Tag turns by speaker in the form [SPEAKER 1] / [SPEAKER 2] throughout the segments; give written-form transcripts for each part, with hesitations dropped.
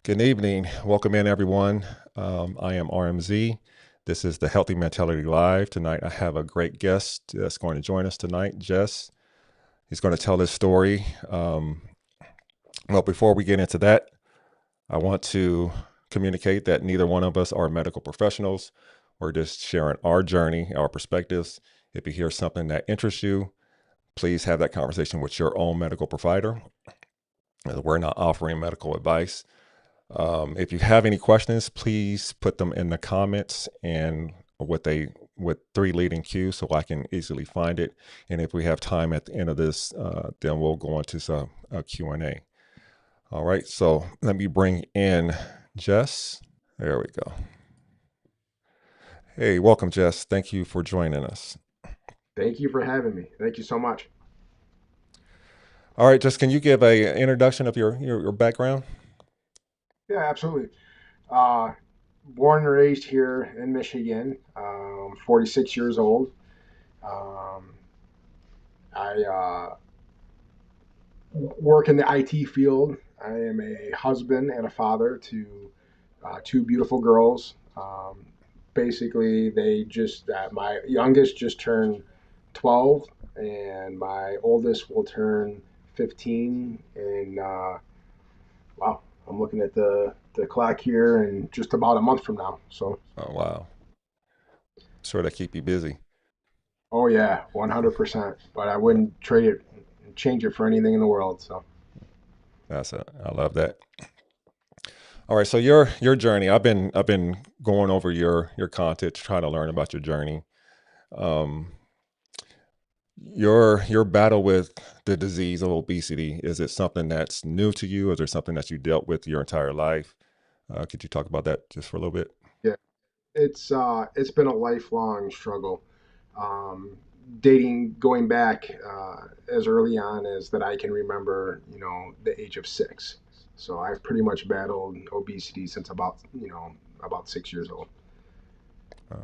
[SPEAKER 1] Good evening. Welcome in, everyone. I am RMZ. This is the Healthy Mentality Live. Tonight, I have a great guest that's going to join us tonight, Jess. He's going to tell his story. Well, before we get into that, I want to communicate that neither one of us are medical professionals. We're just sharing our journey, our perspectives. If you hear something that interests you, please have that conversation with your own medical provider. We're not offering medical advice. If you have any questions, please put them in the comments and with three leading cues so I can easily find it. And if we have time at the end of this, then we'll go into some Q&A. All right, so let me bring in Jess. There we go. Hey, welcome, Jess. Thank you for joining us.
[SPEAKER 2] Thank you for having me. Thank you so much.
[SPEAKER 1] All right, Jess, can you give a introduction of your background?
[SPEAKER 2] Yeah, absolutely. Uh, Born and raised here in Michigan, 46 years old. Um, I work in the IT field. I am a husband and a father to two beautiful girls. Basically, my youngest just turned 12, and my oldest will turn 15 in wow, I'm looking at the clock here and just about a month from now. So,
[SPEAKER 1] Oh, wow. Sure, that keep you busy.
[SPEAKER 2] oh yeah, 100%. But I wouldn't trade it, change it for anything in the world. So,
[SPEAKER 1] I love that. All right, so your journey. I've been going over your content, trying to learn about your journey. Um, your battle with the disease of obesity, is it something that's new to you? Is there something that you dealt with your entire life? Could you talk about that just for a little bit?
[SPEAKER 2] yeah, it's been a lifelong struggle. Um, Dating going back as early on as that I can remember, the age of 6. So I've pretty much battled obesity since about 6 years old.
[SPEAKER 1] Uh,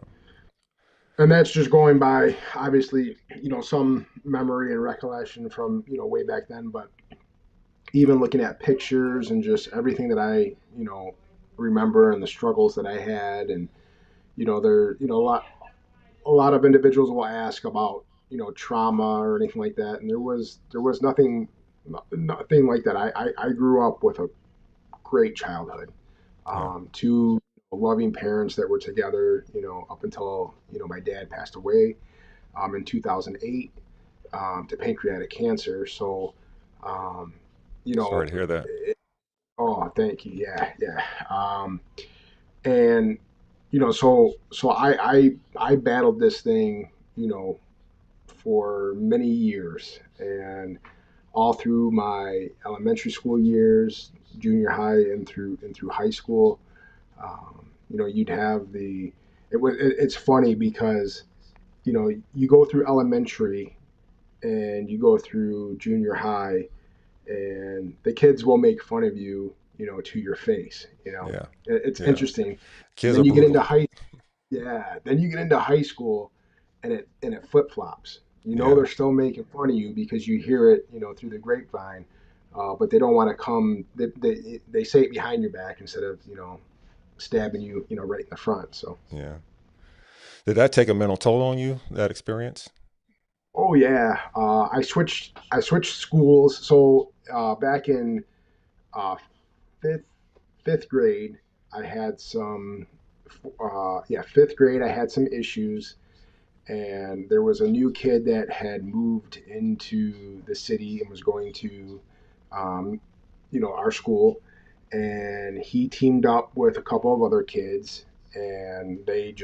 [SPEAKER 2] And that's just going by obviously some memory and recollection from way back then, but even looking at pictures and just everything that I remember and the struggles that I had. And there a lot of individuals will ask about trauma or anything like that, and there was nothing like that. I grew up with a great childhood.
[SPEAKER 1] yeah,
[SPEAKER 2] Two loving parents that were together up until my dad passed away in 2008 to pancreatic cancer. So, um, you
[SPEAKER 1] sorry
[SPEAKER 2] know,
[SPEAKER 1] to hear that.
[SPEAKER 2] oh, thank you. Yeah, yeah. And so I battled this thing, for many years, and all through my elementary school years, junior high, and through high school. You'd have it's funny because you go through elementary and you go through junior high, and the kids will make fun of you, to your face.
[SPEAKER 1] Yeah,
[SPEAKER 2] It's
[SPEAKER 1] yeah.
[SPEAKER 2] interesting. And
[SPEAKER 1] Kids are
[SPEAKER 2] then you get
[SPEAKER 1] brutal.
[SPEAKER 2] into high school, and it flip flops.
[SPEAKER 1] Yeah,
[SPEAKER 2] They're still making fun of you because you hear it, through the grapevine, but they don't want to come. They say it behind your back instead of stabbing you, right in the front. So.
[SPEAKER 1] yeah. Did that take a mental toll on you? That experience?
[SPEAKER 2] Oh yeah, I switched schools. So back in uh, fifth fifth grade, I had some. Yeah, fifth grade, I had some issues, and there was a new kid that had moved into the city and was going to, um, our school, and he teamed up with a couple of other kids, and they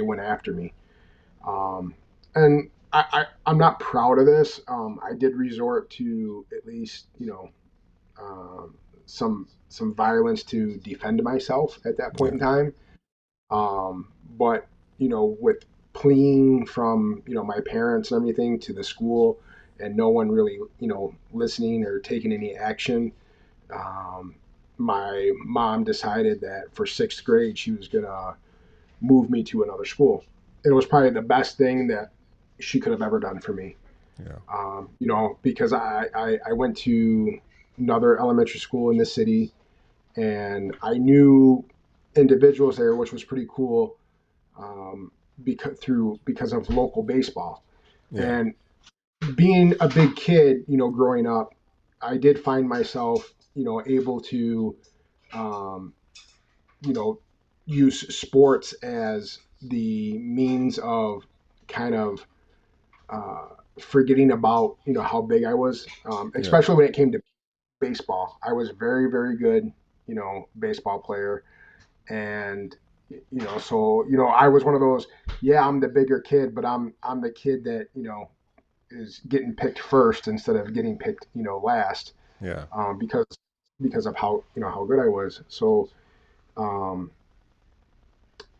[SPEAKER 2] went after me. And I'm not proud of this. I did resort to at least um, some violence to defend myself at that point
[SPEAKER 1] Yeah,
[SPEAKER 2] in time. But with pleading from my parents and everything to the school, and no one really listening or taking any action, um, my mom decided that for sixth grade she was gonna move me to another school. It was probably the best thing that she could have ever done for me.
[SPEAKER 1] yeah,
[SPEAKER 2] Because I went to another elementary school in the city, and I knew individuals there, which was pretty cool, because of local baseball.
[SPEAKER 1] Yeah.
[SPEAKER 2] And being a big kid, growing up, I did find myself, able to, um, you know, use sports as the means of kind of uh, forgetting about, how big I was,
[SPEAKER 1] Yeah.
[SPEAKER 2] especially when it came to baseball. I was very, very good, baseball player. And, so, I was one of those, yeah, I'm the bigger kid, but I'm the kid that, is getting picked first instead of getting picked, last,
[SPEAKER 1] Yeah.
[SPEAKER 2] because of how how good I was. So um,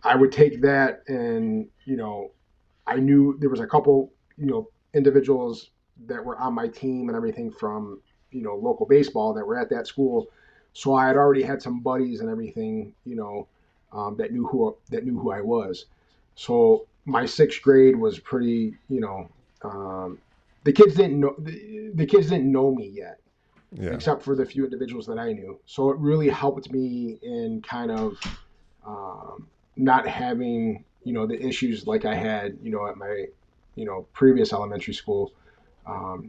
[SPEAKER 2] I would take that, and I knew there was a couple individuals that were on my team and everything from local baseball that were at that school. So I had already had some buddies and everything, that knew who I was. So my sixth grade was pretty, um, the kids didn't know me yet,
[SPEAKER 1] Yeah.
[SPEAKER 2] except for the few individuals that I knew. So it really helped me in kind of not having the issues like I had at my previous elementary school,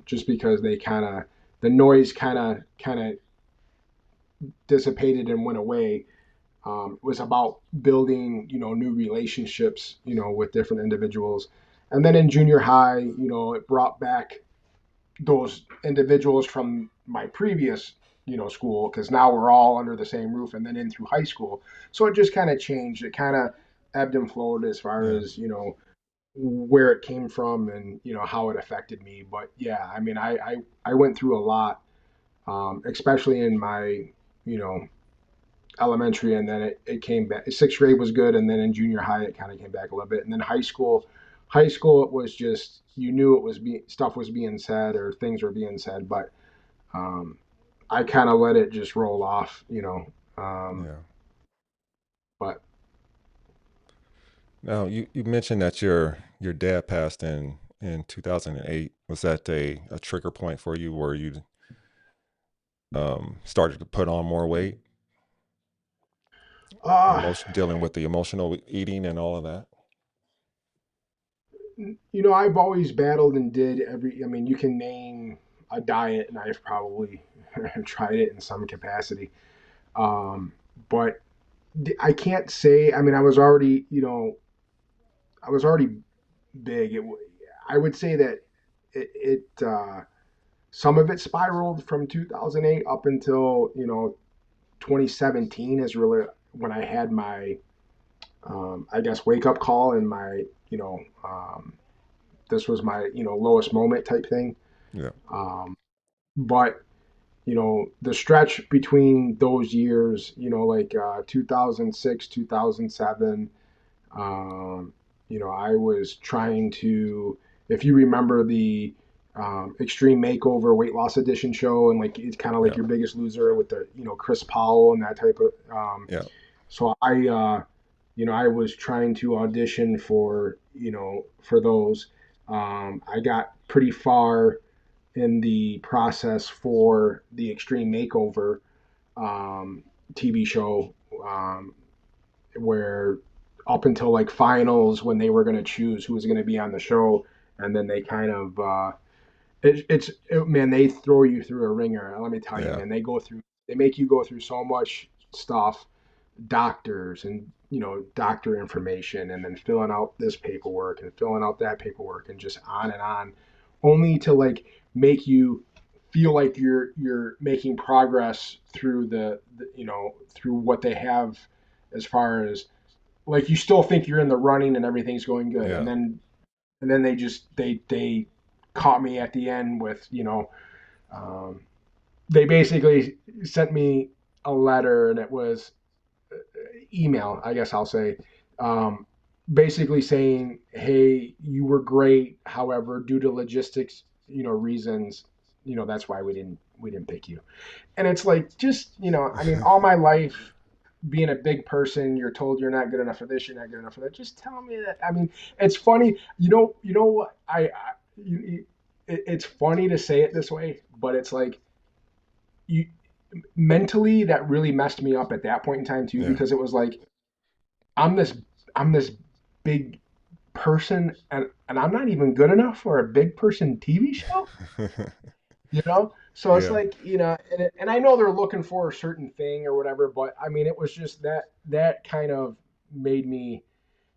[SPEAKER 2] just because the noise kind of dissipated and went away. It was about building new relationships with different individuals, and then in junior high it brought back those individuals from my previous school, because now we're all under the same roof, and then in through high school. So it just kind of changed. It kind of ebbed and flowed as far
[SPEAKER 1] Yeah.
[SPEAKER 2] as where it came from and how it affected me. But yeah, I mean, I went through a lot, especially in my you know elementary, and then it came back. Sixth grade was good, and then in junior high it kind of came back a little bit, and then high school it was just, you knew it was stuff was being said or things were being said, but um, I kind of let it just roll off,
[SPEAKER 1] Yeah.
[SPEAKER 2] but
[SPEAKER 1] Now you mentioned that your dad passed in 2008. Was that a trigger point for you where you started to put on more weight?
[SPEAKER 2] uh,
[SPEAKER 1] Emotion dealing with the emotional eating and all of that?
[SPEAKER 2] I've always battled and did every. I mean, you can name a diet, and I've probably tried it in some capacity. Um, but I can't say. I mean, I was already big. I would say that it some of it spiraled from 2008 up until 2017 is really when I had my I guess wake up call, and my this was my lowest moment type thing.
[SPEAKER 1] Yeah.
[SPEAKER 2] Um, but the stretch between those years, like 2006, 2007, um, I was trying to, if you remember the Extreme Makeover Weight Loss Edition show, and like it's kind of like
[SPEAKER 1] Yeah.
[SPEAKER 2] your Biggest Loser with the Chris Powell and that type of.
[SPEAKER 1] Yeah.
[SPEAKER 2] So I was trying to audition for for those. I got pretty far in the process for the Extreme Makeover um, TV show, where up until like finals when they were going to choose who was going to be on the show, and then they kind of man, they throw you through a ringer. Let me tell you,
[SPEAKER 1] Yeah.
[SPEAKER 2] man, they make you go through so much stuff, doctors and doctor information, and then filling out this paperwork and filling out that paperwork and just on and on, only to like make you feel like you're making progress through through what they have, as far as like you still think you're in the running and everything's going good, and
[SPEAKER 1] Yeah.
[SPEAKER 2] then they caught me at the end with um, they basically sent me a letter, and it was email, I guess I'll say, um, basically saying, "Hey, you were great. However, due to logistics, reasons, that's why we didn't pick you." And it's like, just I mean, all my life, being a big person, you're told you're not good enough for this, you're not good enough for that. Just tell me that. I mean, it's funny. You know what? It's funny to say it this way, but it's like you. mentally that really messed me up at that point in time too,
[SPEAKER 1] Yeah.
[SPEAKER 2] because it was like I'm this I'm this big person, and I'm not even good enough for a big person TV show, you know? So it's
[SPEAKER 1] Yeah.
[SPEAKER 2] like, and I know they're looking for a certain thing or whatever, but I mean, it was just that kind of made me,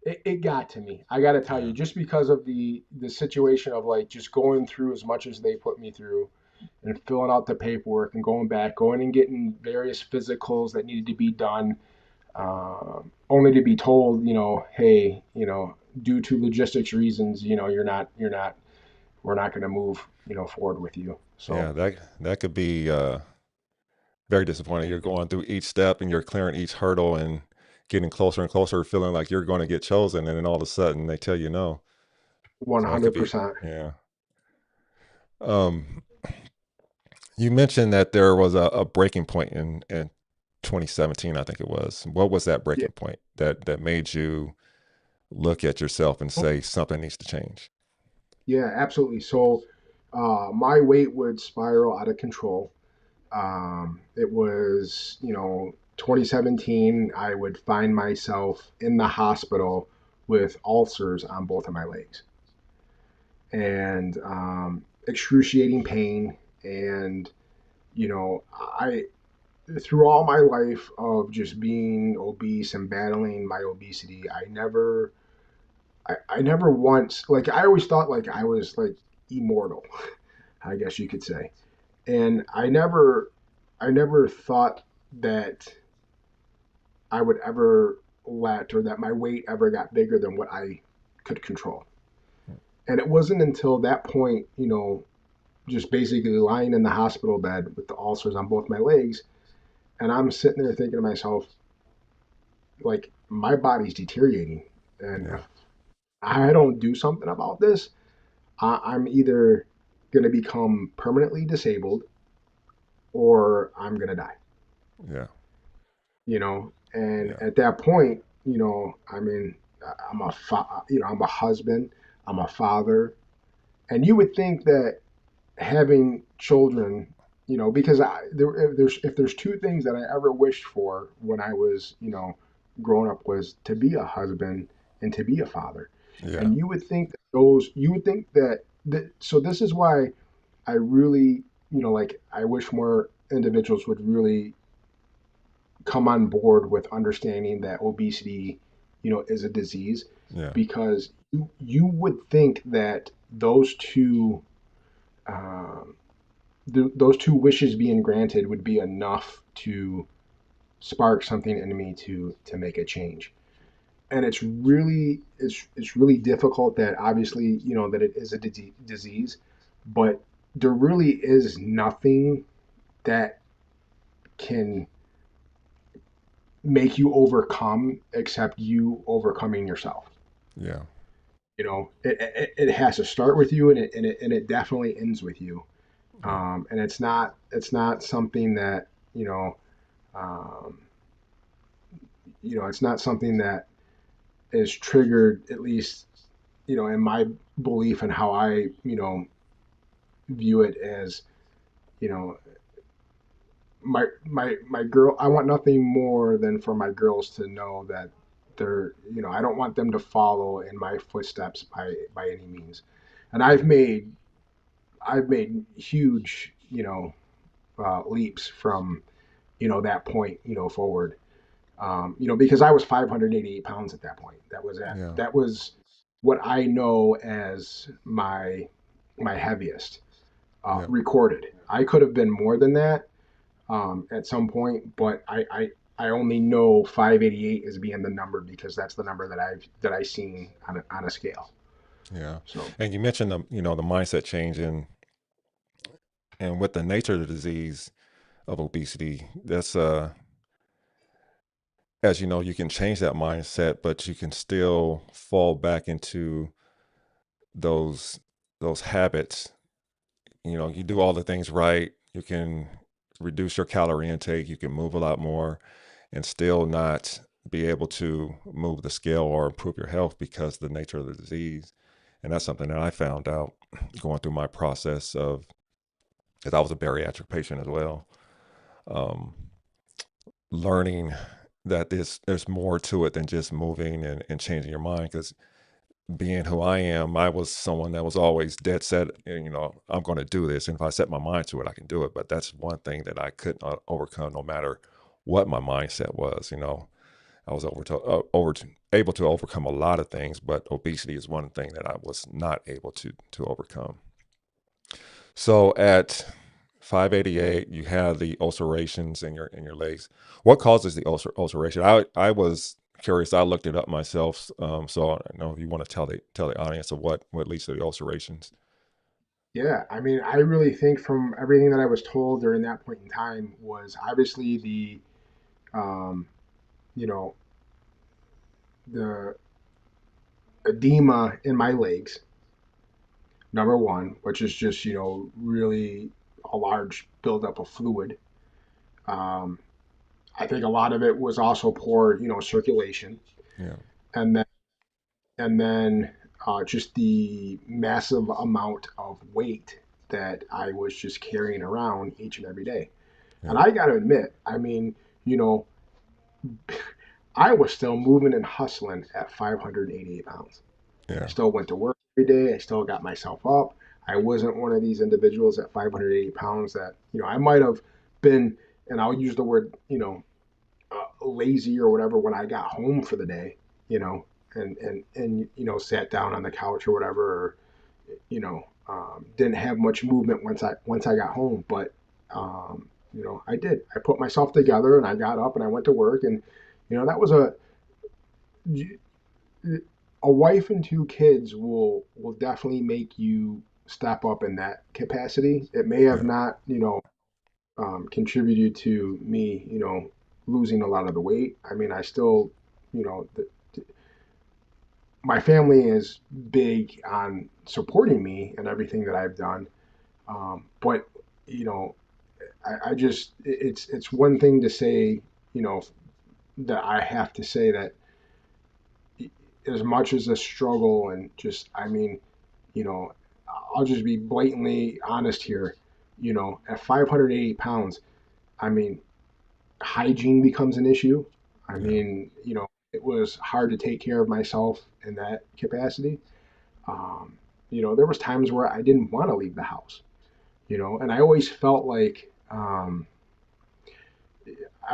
[SPEAKER 2] it got to me. I got to tell
[SPEAKER 1] Yeah.
[SPEAKER 2] you, just because of the situation of like just going through as much as they put me through and filling out the paperwork and going back, going and getting various physicals that needed to be done, only to be told, hey, due to logistics reasons, we're not going to move, forward with you. So
[SPEAKER 1] Yeah. That could be very disappointing. You're going through each step and you're clearing each hurdle and getting closer and closer, feeling like you're going to get chosen, and then all of a sudden they tell you no. So that could be,
[SPEAKER 2] 100%.
[SPEAKER 1] yeah. Um, you mentioned that there was a breaking point in 2017, I think it was. What was that
[SPEAKER 2] Yeah.
[SPEAKER 1] breaking point that made you look at yourself and say something needs to change?
[SPEAKER 2] Yeah, absolutely. So my weight would spiral out of control. It was, 2017, I would find myself in the hospital with ulcers on both of my legs and excruciating pain. And, I, through all my life of just being obese and battling my obesity, I never once, like, I always thought like I was like immortal, I guess you could say. And I never thought that I would ever let, or that my weight ever got bigger than what I could control. And it wasn't until that point, just basically lying in the hospital bed with the ulcers on both my legs, and I'm sitting there thinking to myself, like, my body's deteriorating. And
[SPEAKER 1] Yeah.
[SPEAKER 2] if I don't do something about this, I'm either going to become permanently disabled or I'm going to die.
[SPEAKER 1] Yeah.
[SPEAKER 2] And
[SPEAKER 1] Yeah.
[SPEAKER 2] at that point, I mean, I'm a husband, I'm a father, and you would think that having children, because if there's two things that I ever wished for when I was, growing up, was to be a husband and to be a father.
[SPEAKER 1] Yeah.
[SPEAKER 2] And you would think that so this is why I really, like, I wish more individuals would really come on board with understanding that obesity, is a disease,
[SPEAKER 1] Yeah.
[SPEAKER 2] because you would think that um, those two wishes being granted would be enough to spark something in me to make a change. And it's really difficult, that obviously, that it is a disease, but there really is nothing that can make you overcome except you overcoming yourself.
[SPEAKER 1] Yeah.
[SPEAKER 2] It has to start with you, and it definitely ends with you.
[SPEAKER 1] Yeah.
[SPEAKER 2] And it's not something that, um, it's not something that is triggered, at least, in my belief and how I, view it as, you know my girl, I want nothing more than for my girls to know that I don't want them to follow in my footsteps by any means. And I've made huge, leaps from, that point, forward. Because I was 588 pounds at that point.
[SPEAKER 1] Yeah.
[SPEAKER 2] That was what I know as my heaviest,
[SPEAKER 1] Yeah.
[SPEAKER 2] recorded. I could have been more than that, at some point, but I only know 588 as being the number, because that's the number that I seen on a scale.
[SPEAKER 1] Yeah.
[SPEAKER 2] So
[SPEAKER 1] And you mentioned the mindset change and with the nature of the disease of obesity, that's as you know, you can change that mindset, but you can still fall back into those those habits. You do all the things right, you can reduce your calorie intake, you can move a lot more and still not be able to move the scale or improve your health because of the nature of the disease. And that's something that I found out going through my process of, because I was a bariatric patient as well. um, learning that there's more to it than just moving and changing your mind. Because being who I am, I was someone that was always dead set. I'm going to do this, and if I set my mind to it, I can do it. But that's one thing that I couldn't overcome, no matter what my mindset was. I was able to overcome a lot of things, but obesity is one thing that I was not able to overcome. So at 588, you have the ulcerations in your legs. What causes the ulceration? I was curious. I looked it up myself. So I don't know if you want to tell the audience of what leads to the ulcerations.
[SPEAKER 2] Yeah, I mean, I really think from everything that I was told during that point in time was obviously um, you know, the edema in my legs, number one, which is just, really a large buildup of fluid. Um, I think a lot of it was also poor, circulation,
[SPEAKER 1] Yeah,
[SPEAKER 2] and then just the massive amount of weight that I was just carrying around each and every day. And
[SPEAKER 1] yeah,
[SPEAKER 2] I got to admit, I mean, you know, I was still moving and hustling at 588 pounds. I
[SPEAKER 1] yeah,
[SPEAKER 2] still went to work every day. I still got myself up. I wasn't one of these individuals at 580 pounds that, I might have been, and I'll use the word, lazy or whatever when I got home for the day, and sat down on the couch or whatever, or, didn't have much movement once I got home. But, I did. I put myself together and I got up and I went to work. And, that was a wife and two kids will definitely make you step up in that capacity. It may have
[SPEAKER 1] yeah,
[SPEAKER 2] not, contributed to me, losing a lot of the weight. I mean, I still, my family is big on supporting me and everything that I've done. But you know, I just it's one thing to say, you know, that I have to say that as much as a struggle and just, I mean, you know, I'll just be blatantly honest here. At 580 pounds, I mean, hygiene becomes an issue. I
[SPEAKER 1] yeah,
[SPEAKER 2] mean, it was hard to take care of myself in that capacity. Um, there was times where I didn't want to leave the house, and I always felt like I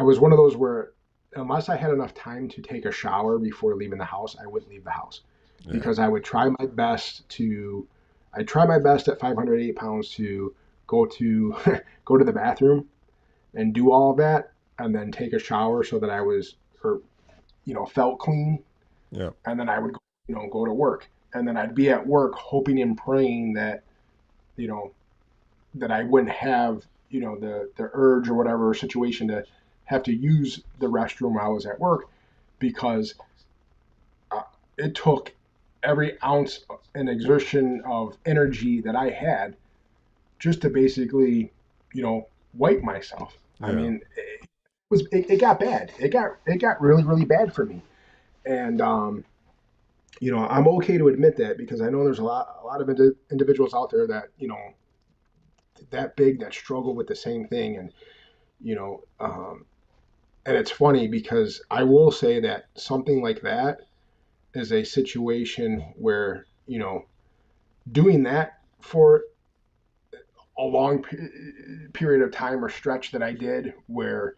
[SPEAKER 2] was one of those where unless I had enough time to take a shower before leaving the house, I wouldn't leave the house
[SPEAKER 1] yeah,
[SPEAKER 2] because I try my best at 508 pounds to go to go to the bathroom and do all of that and then take a shower so that I was or felt clean,
[SPEAKER 1] yeah,
[SPEAKER 2] and then I would go to work, and then I'd be at work hoping and praying that you know that I wouldn't have the urge or whatever situation to have to use the restroom while I was at work because it took every ounce and exertion of energy that I had just to basically wipe myself. I
[SPEAKER 1] yeah,
[SPEAKER 2] mean, it got bad. It got really really bad for me, and I'm okay to admit that because I know there's a lot of individuals out there that that big that struggle with the same thing. And you know and it's funny because I will say that something like that is a situation where doing that for a long period of time or stretch that I did where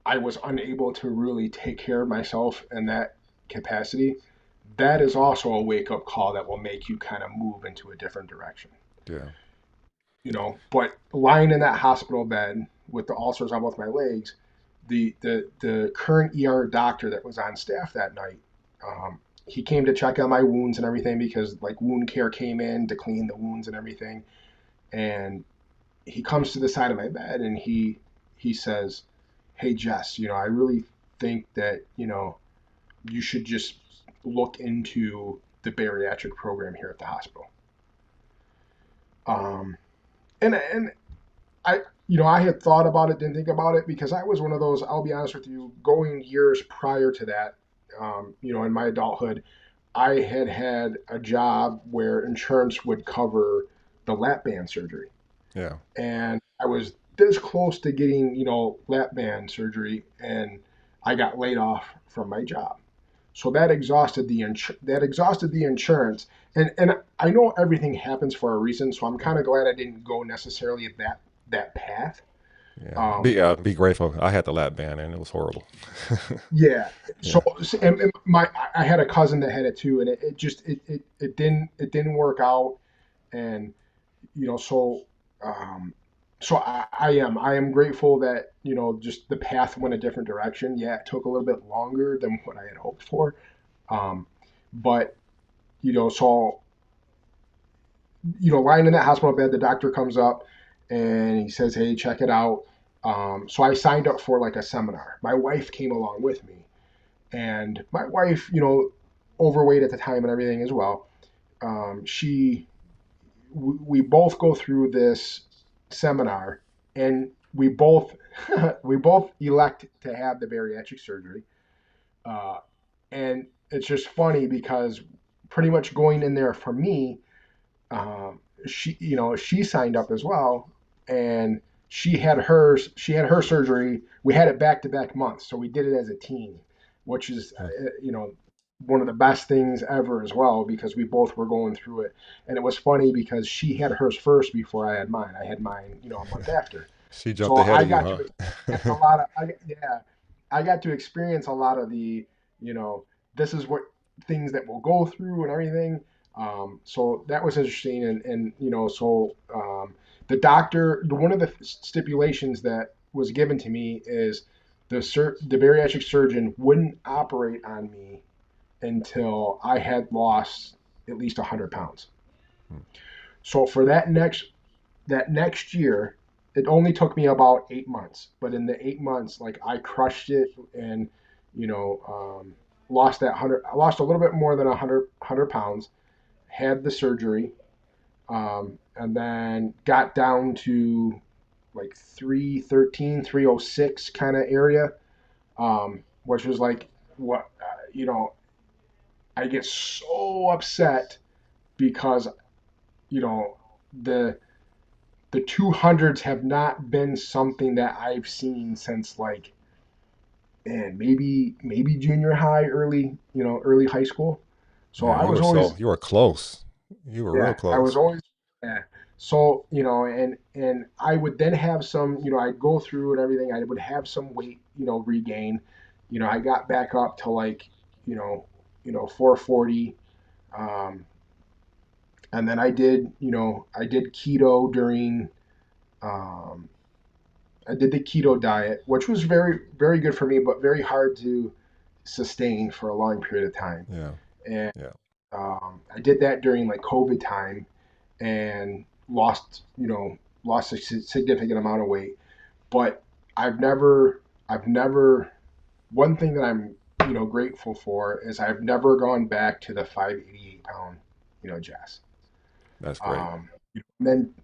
[SPEAKER 2] I was unable to really take care of myself in that capacity, that is also a wake up call that will make you kind of move into a different direction.
[SPEAKER 1] yeah,
[SPEAKER 2] But lying in that hospital bed with the ulcers on both my legs, the current ER doctor that was on staff that night, he came to check on my wounds and everything because like wound care came in to clean the wounds and everything. And he comes to the side of my bed and he says, "Hey Jess, I really think that you should just look into the bariatric program here at the hospital." Um, and I had thought about it, didn't think about it because I was one of those. I'll be honest with you, going years prior to that, in my adulthood, I had had a job where insurance would cover the lap band surgery,
[SPEAKER 1] yeah,
[SPEAKER 2] and I was this close to getting, lap band surgery, and I got laid off from my job. So that exhausted the insurance, and I know everything happens for a reason. So I'm kind of glad I didn't go necessarily at that path.
[SPEAKER 1] Yeah.
[SPEAKER 2] Um,
[SPEAKER 1] Be grateful. I had the lap band and it was horrible.
[SPEAKER 2] yeah. So
[SPEAKER 1] Yeah.
[SPEAKER 2] and I had a cousin that had it too, and it just it didn't work out, and you know so um, so I am grateful that just the path went a different direction. Yeah, it took a little bit longer than what I had hoped for, um, but so lying in that hospital bed, the doctor comes up and he says, "Hey, check it out." So I signed up for like a seminar. My wife came along with me, and my wife, overweight at the time and everything as well. She we both go through this seminar, and we both we both elect to have the bariatric surgery. Uh, and it's just funny because pretty much going in there for me, um, she signed up as well, and she had her surgery. We had it back to back months, so we did it as a team, which is one of the best things ever as well, because we both were going through it. And it was funny because she had hers first before I had mine. I had mine a month after.
[SPEAKER 1] She jumped
[SPEAKER 2] So
[SPEAKER 1] ahead
[SPEAKER 2] I
[SPEAKER 1] of you,
[SPEAKER 2] got to
[SPEAKER 1] huh?
[SPEAKER 2] experience a lot of yeah, I got to experience a lot of the, you know, this is what things that we'll go through and everything. So that was interesting, and the doctor, one of the stipulations that was given to me is the bariatric surgeon wouldn't operate on me until I had lost at least 100 pounds. So for that next year, it only took me about 8 months. But in the 8 months, like, I crushed it, and you know, lost that hundred. I lost a little bit more than 100 pounds. Had the surgery, and then got down to like 313, 306 kind of area, which was like what I get so upset because you know the the 200s have not been something that I've seen since, like, man, maybe junior high, early high school. So
[SPEAKER 1] Yeah,
[SPEAKER 2] I was always,
[SPEAKER 1] you were close. You were real
[SPEAKER 2] yeah, I was
[SPEAKER 1] close.
[SPEAKER 2] always, yeah. So and I would then have some, I'd go through and everything. I would have some weight, regain. I got back up to like, 440. Um, and then I did keto during, um, I did the keto diet, which was very, very good for me, but very hard to sustain for a long period of time.
[SPEAKER 1] Yeah.
[SPEAKER 2] And
[SPEAKER 1] Yeah.
[SPEAKER 2] I did that during like COVID time, and lost a significant amount of weight. But I've never. One thing that I'm grateful for is I've never gone back to the 588 pound Jess.
[SPEAKER 1] That's great.
[SPEAKER 2] Um, and then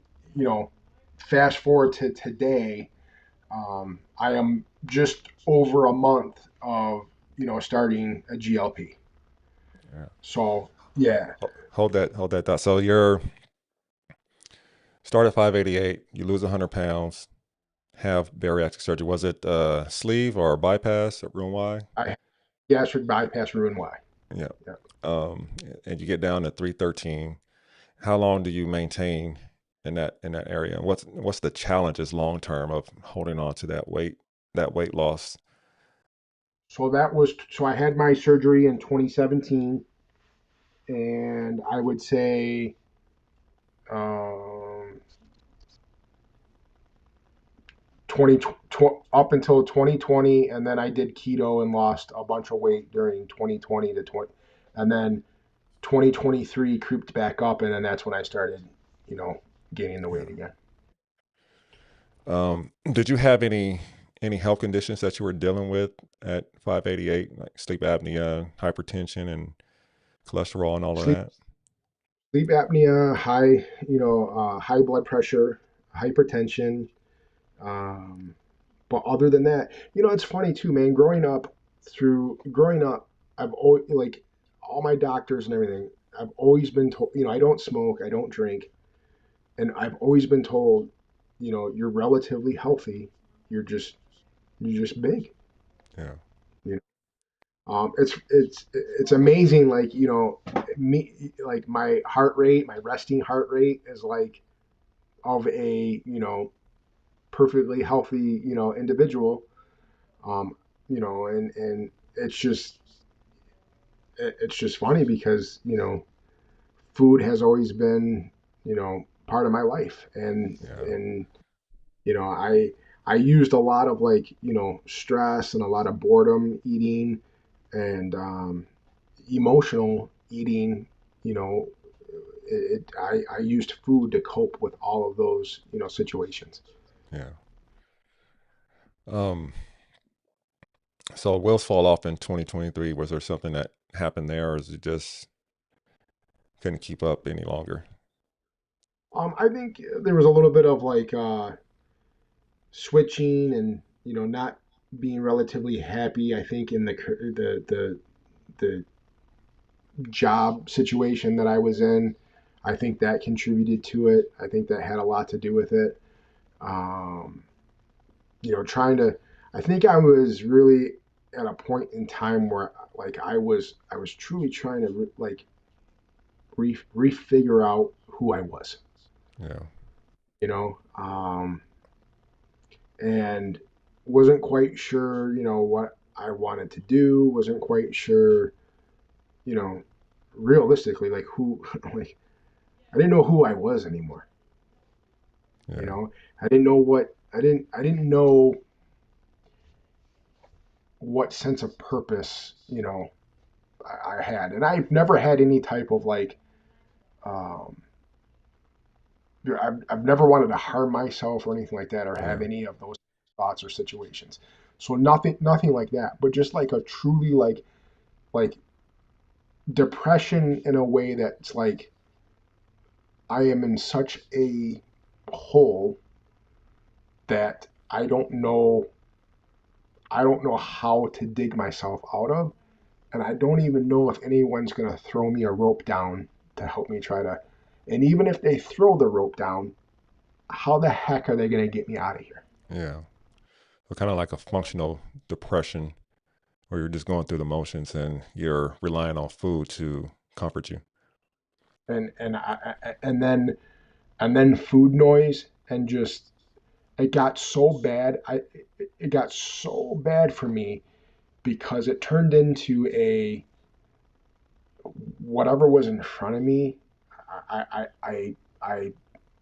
[SPEAKER 2] fast forward to today. I am just over a month of starting a GLP.
[SPEAKER 1] Yeah.
[SPEAKER 2] So yeah,
[SPEAKER 1] Hold that thought. So you're start at 588, you lose 100 pounds, have bariatric surgery. Was it sleeve or bypass at room Y?
[SPEAKER 2] I had gastric bypass Roux-en-Y.
[SPEAKER 1] Yeah.
[SPEAKER 2] Yeah.
[SPEAKER 1] Um, and you get down to 313. How long do you maintain in that area? And what's the challenges long term of holding on to that weight loss?
[SPEAKER 2] So I had my surgery in 2017, and I would say, um, up until 2020, and then I did keto and lost a bunch of weight during 2020 to 20, and then 2023 creeped back up, and then that's when I started, you know, gaining the weight
[SPEAKER 1] Yeah.
[SPEAKER 2] again.
[SPEAKER 1] Did you have any health conditions that you were dealing with at 588, like sleep apnea, hypertension, and cholesterol, and all of
[SPEAKER 2] Sleep
[SPEAKER 1] that?
[SPEAKER 2] sleep apnea, high blood pressure, hypertension. Um, but other than that, it's funny too, man. Growing up, I've always, like, all my doctors and everything. I've always been told, I don't smoke, I don't drink, and I've always been told, you're relatively healthy. You're just you're just big.
[SPEAKER 1] Yeah.
[SPEAKER 2] You it's amazing. Like me, like my heart rate, my resting heart rate is like of a perfectly healthy individual. Um, and it's just funny because food has always been part of my life,
[SPEAKER 1] Yeah.
[SPEAKER 2] and I used a lot of like stress and a lot of boredom eating and emotional eating. You know, I used food to cope with all of those situations.
[SPEAKER 1] Yeah. Um, so wheels fall off in 2023. Was there something that happened there, or is it just couldn't keep up any longer?
[SPEAKER 2] I think there was a little bit of like switching and not being relatively happy. I think in the job situation that I was in, I think that contributed to it. I think that had a lot to do with it. Um, Trying to. I think I was really at a point in time where like I was truly trying to refigure out who I was.
[SPEAKER 1] Yeah.
[SPEAKER 2] And wasn't quite sure, what I wanted to do. Wasn't quite sure, you know, realistically, like who, like I didn't know who I was anymore. You
[SPEAKER 1] Yeah.
[SPEAKER 2] know, I didn't know what I didn't know what sense of purpose, I had, and I've never had any type of like, um, I've never wanted to harm myself or anything like that, or have
[SPEAKER 1] Yeah.
[SPEAKER 2] any of those thoughts or situations. So nothing like that, but just like a truly like depression in a way that's like I am in such a hole that I don't know how to dig myself out of, and I don't even know if anyone's going to throw me a rope down to help me try to. And even if they throw the rope down, how the heck are they going to get me out of here?
[SPEAKER 1] Yeah. So kind of like a functional depression, where you're just going through the motions and you're relying on food to comfort you.
[SPEAKER 2] And then food noise, and just it got so bad. It got so bad for me because it turned into a whatever was in front of me. I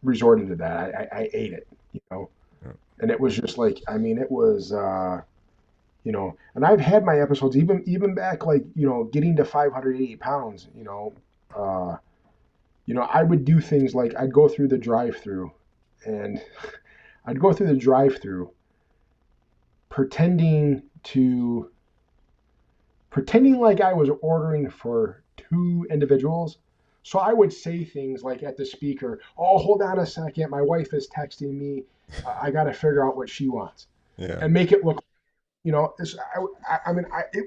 [SPEAKER 2] resorted to that. I ate it,
[SPEAKER 1] Yeah.
[SPEAKER 2] and it was just like I mean it was and I've had my episodes even back like getting to 580 pounds. Uh, I would do things like I'd go through the drive-through, and I'd go through the drive-through pretending to pretending like I was ordering for two individuals. So I would say things like at the speaker, "Oh, hold on a second, my wife is texting me. I got to figure out what she wants,"
[SPEAKER 1] Yeah.
[SPEAKER 2] and make it look. It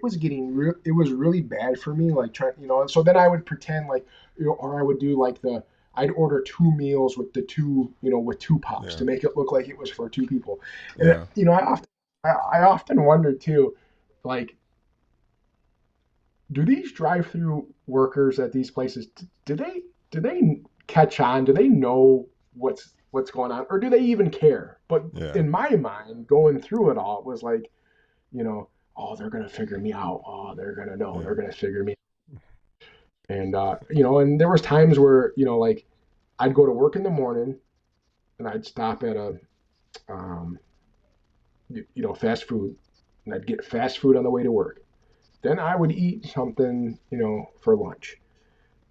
[SPEAKER 2] was it was really bad for me. Like trying, and so then I would pretend like, or I would do like I'd order two meals with the two, with two pops
[SPEAKER 1] Yeah.
[SPEAKER 2] to make it look like it was for two people. And
[SPEAKER 1] Yeah.
[SPEAKER 2] I often wonder too, like do these drive-through workers at these places do they catch on? Do they know what's going on, or do they even care? But
[SPEAKER 1] Yeah.
[SPEAKER 2] in my mind, going through it all, it was like, you know, oh, they're gonna figure me out. Oh, they're gonna know. They're
[SPEAKER 1] Yeah.
[SPEAKER 2] gonna figure me. And there was times where like I'd go to work in the morning and I'd stop at a um, fast food, and I'd get fast food on the way to work. Then I would eat something, for lunch.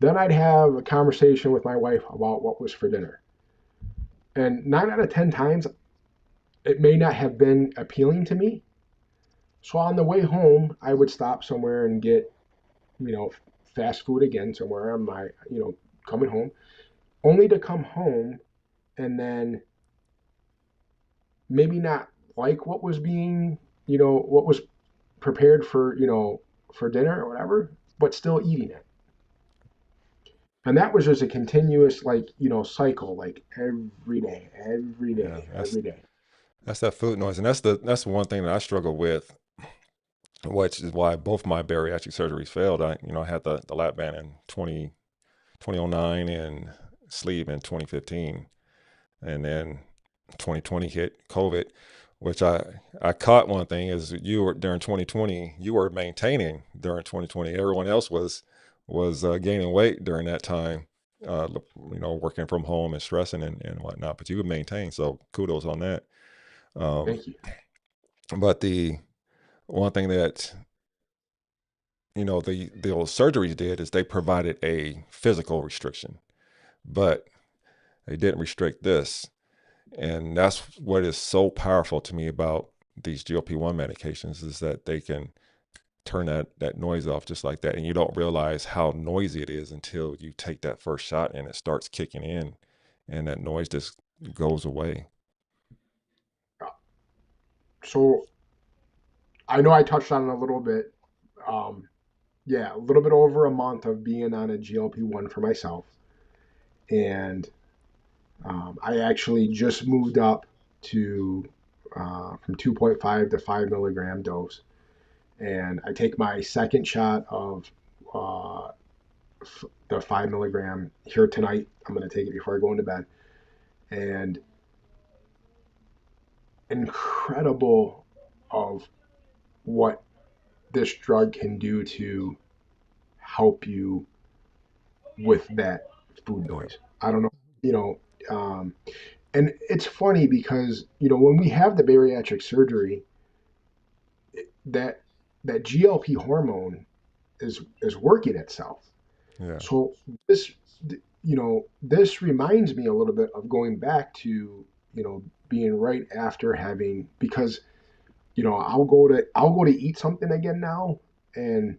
[SPEAKER 2] Then I'd have a conversation with my wife about what was for dinner. And 9 out of 10 times, it may not have been appealing to me. So on the way home, I would stop somewhere and get, you know, fast food again somewhere on my, coming home, only to come home and then maybe not like what was being, what was prepared for dinner or whatever, but still eating it. and that was just a continuous, like, cycle, like every day, every
[SPEAKER 1] Yeah,
[SPEAKER 2] day,
[SPEAKER 1] that's
[SPEAKER 2] every day.
[SPEAKER 1] that's that food noise, and that's the one thing that I struggle with, which is why both my bariatric surgeries failed. I had the lap band in 2009 and sleeve in 2015, and then 2020 hit COVID, which I caught. One thing is you were during 2020, you were maintaining during 2020. Everyone else was gaining weight during that time, uh, working from home and stressing and whatnot, but you would maintain. So kudos on that. Um,
[SPEAKER 2] Thank you.
[SPEAKER 1] but the one thing that the old surgeries did is they provided a physical restriction, but they didn't restrict this. And that's what is so powerful to me about these GLP-1 medications is that they can turn that noise off just like that. And you don't realize how noisy it is until you take that first shot and it starts kicking in and that noise just goes away.
[SPEAKER 2] So I know I touched on it a little bit. Um, yeah, a little bit over a month of being on a GLP-1 for myself, and I actually just moved up to from 2.5 to 5 milligram dose, and I take my second shot of uh, the 5 milligram here tonight. I'm going to take it before I go into bed, and incredible of what this drug can do to help you with that food
[SPEAKER 1] Yeah.
[SPEAKER 2] noise. I don't know, you know, um, and it's funny because when we have the bariatric surgery, that that GLP hormone is working itself.
[SPEAKER 1] Yeah.
[SPEAKER 2] So this this reminds me a little bit of going back to being right after having, because I'll go to eat something again now, and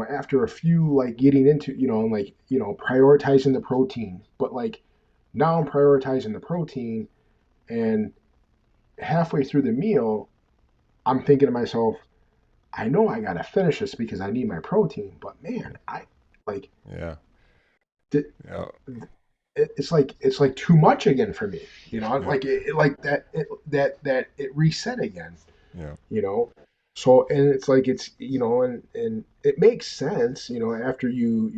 [SPEAKER 2] after a few, like, getting into, and, like, prioritizing the protein, but, like, now I'm prioritizing the protein, and halfway through the meal I'm thinking to myself, I know I gotta finish this because I need my protein, but man, I like
[SPEAKER 1] Yeah. Yeah.
[SPEAKER 2] it's like too much again for me.
[SPEAKER 1] Yeah.
[SPEAKER 2] Like like that it reset again.
[SPEAKER 1] Yeah.
[SPEAKER 2] You know, so, and it's like, it's and it makes sense. After you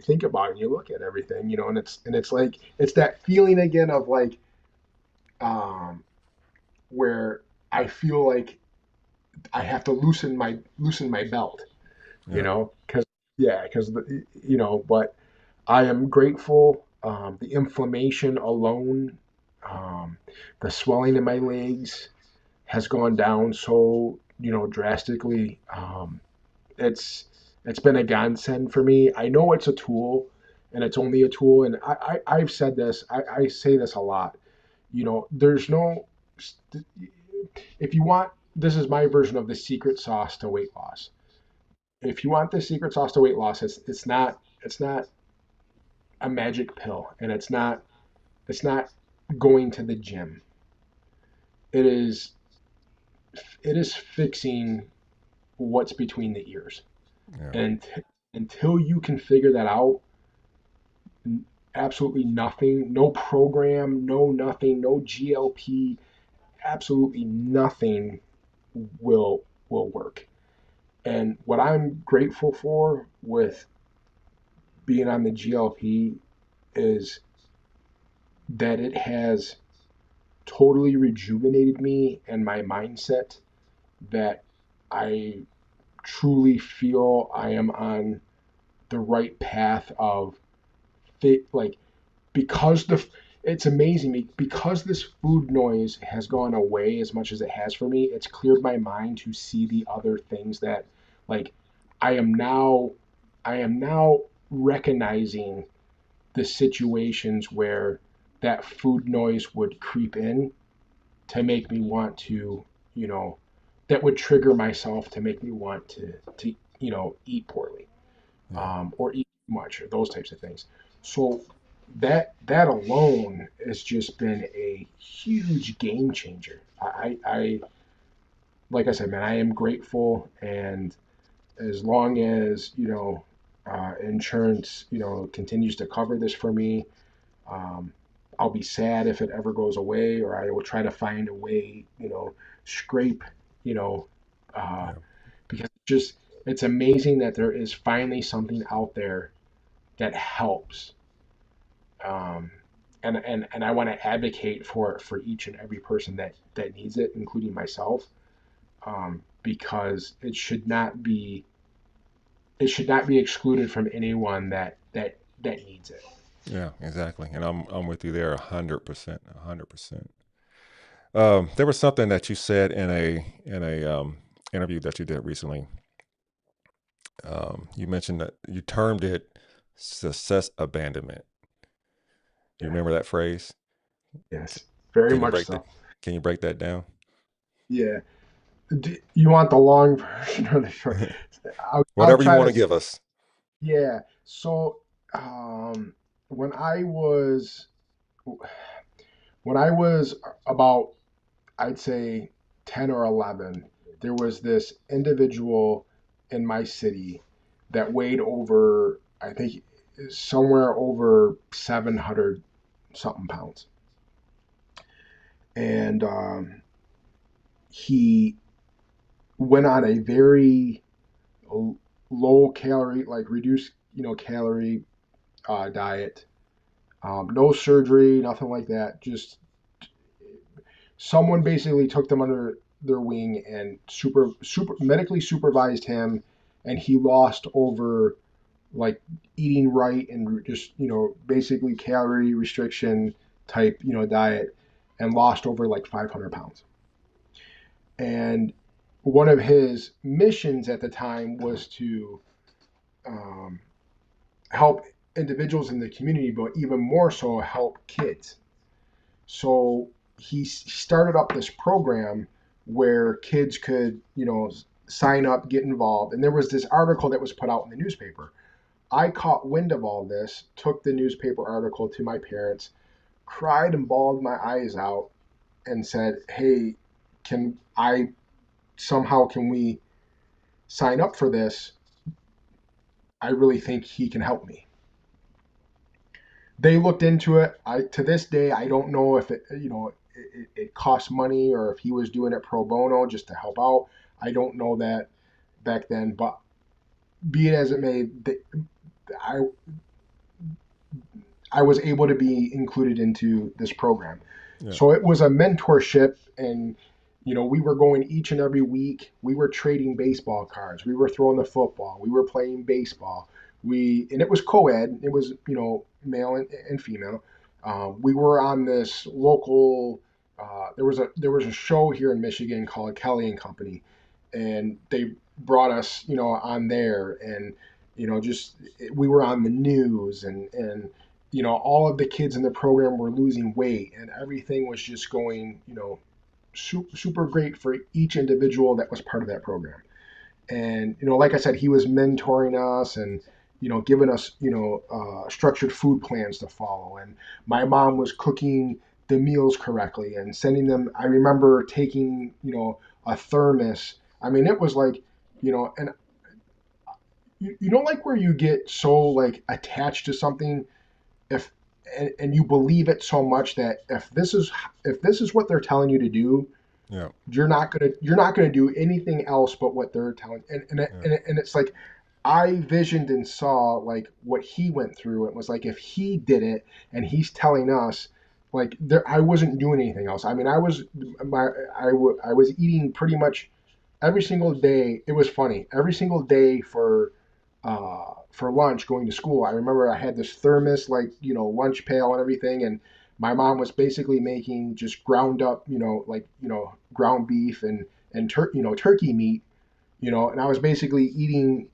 [SPEAKER 2] think about it and you look at everything. And it's like it's that feeling again of, like, um where I feel like I have to loosen my belt.
[SPEAKER 1] Yeah.
[SPEAKER 2] Because, yeah, because but I am grateful. The inflammation alone, um, the swelling in my legs has gone down so drastically. It's been a godsend for me. I know it's a tool, and it's only a tool, and I've said this. I say this a lot. There's no, if you want, this is my version of the secret sauce to weight loss. If you want the secret sauce to weight loss, it's not a magic pill, and it's not going to the gym. It is fixing what's between the ears.
[SPEAKER 1] Yeah.
[SPEAKER 2] And until you can figure that out, absolutely nothing, no program, no nothing, no GLP, absolutely nothing will work. And what I'm grateful for with being on the GLP is that it has totally rejuvenated me and my mindset, that I truly feel I am on the right path of fit, like, because it's amazing me, because this food noise has gone away as much as it has for me. It's cleared my mind to see the other things that, like, I am now I am now recognizing the situations where that food noise would creep in to make me want to, you know, that would trigger myself to make me want to eat poorly,
[SPEAKER 1] Yeah.
[SPEAKER 2] or eat too much, or those types of things. So that alone has just been a huge game changer. I like I said, man, I am grateful, and as long as insurance, continues to cover this for me. Um, I'll be sad if it ever goes away, or I will try to find a way, scrape, you know, uh,
[SPEAKER 1] Yeah.
[SPEAKER 2] because it's amazing that there is finally something out there that helps. Um, and I want to advocate for each and every person that needs it, including myself, because it should not be excluded from anyone that needs it.
[SPEAKER 1] Yeah, exactly. And I'm with you there 100%, 100%. There was something that you said in a interview that you did recently. You mentioned that you termed it success abandonment. You
[SPEAKER 2] Yeah.
[SPEAKER 1] remember that phrase? C-
[SPEAKER 2] Yes. Very
[SPEAKER 1] Can you
[SPEAKER 2] much
[SPEAKER 1] break that?
[SPEAKER 2] so.
[SPEAKER 1] Can you break that down?
[SPEAKER 2] Yeah. You want the long version or the short? I'll
[SPEAKER 1] Whatever you
[SPEAKER 2] try
[SPEAKER 1] want
[SPEAKER 2] to.
[SPEAKER 1] to give us.
[SPEAKER 2] Yeah. So, when I was about, I'd say, 10 or 11, there was this individual in my city that weighed over, I think, somewhere over 700 something pounds. And he went on a very low calorie, like reduced, calorie diet. No surgery, nothing like that. Just someone basically took them under their wing and super medically supervised him, and he lost over, like, eating right and just, basically calorie restriction type, diet, and lost over like 500 pounds. And one of his missions at the time was to um, help individuals in the community, but even more so help kids. So he started up this program where kids could, sign up, get involved. And there was this article that was put out in the newspaper. I caught wind of all this, took the newspaper article to my parents, cried and bawled my eyes out, and said, "Hey, can we sign up for this? I really think he can help me." They looked into it. To this day, I don't know if it cost money or if he was doing it pro bono just to help out. I don't know that back then, but be it as it may, I I was able to be included into this program.
[SPEAKER 1] Yeah.
[SPEAKER 2] So it was a mentorship, and we were going each and every week. We were trading baseball cards. We were throwing the football. We were playing baseball. And it was co-ed. It was, male and female. We were on this local. There was a show here in Michigan called Kelly and Company, and they brought us, on there, and just we were on the news, and all of the kids in the program were losing weight, and everything was just going, super, super great for each individual that was part of that program. And, like I said, he was mentoring us and, giving us, structured food plans to follow. And my mom was cooking the meals correctly and sending them. I remember taking, a thermos. I mean, it was like, and you don't like where you get so like attached to something, if and you believe it so much that if this is what they're telling you to do,
[SPEAKER 1] Yeah.
[SPEAKER 2] you're not gonna do anything else but what they're telling.
[SPEAKER 1] Yeah.
[SPEAKER 2] And it's like I visioned and saw like what he went through. It was like if he did it and he's telling us, like, I wasn't doing anything else. I mean, I was eating pretty much every single day. It was funny. Every single day for lunch going to school, I remember I had this thermos, like, lunch pail and everything, and my mom was basically making just ground up, like, ground beef and turkey meat, and I was basically eating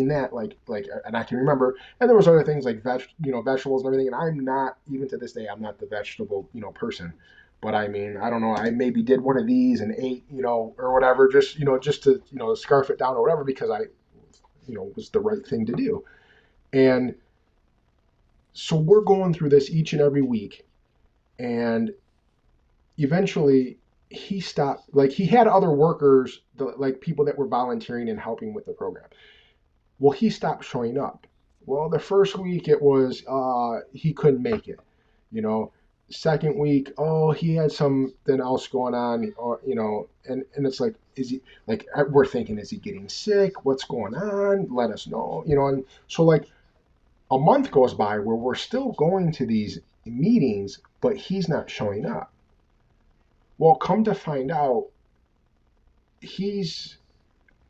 [SPEAKER 2] that, like, and I can remember, and there was other things like vegetables and everything, and I'm not, even to this day, I'm not the vegetable, person. But I mean, I don't know. I maybe did one of these and ate, or whatever, just to, scarf it down or whatever, because I, was the right thing to do. And so we're going through this each and every week, and eventually he stopped. Like, he had other workers, like people that were volunteering and helping with the program. Well, he stopped showing up. Well, the first week it was he couldn't make it. You know, second week, oh, he had something else going on, or and it's like, is he like we're thinking, is he getting sick? What's going on? Let us know. And so like a month goes by where we're still going to these meetings, but he's not showing up. Well, come to find out, he's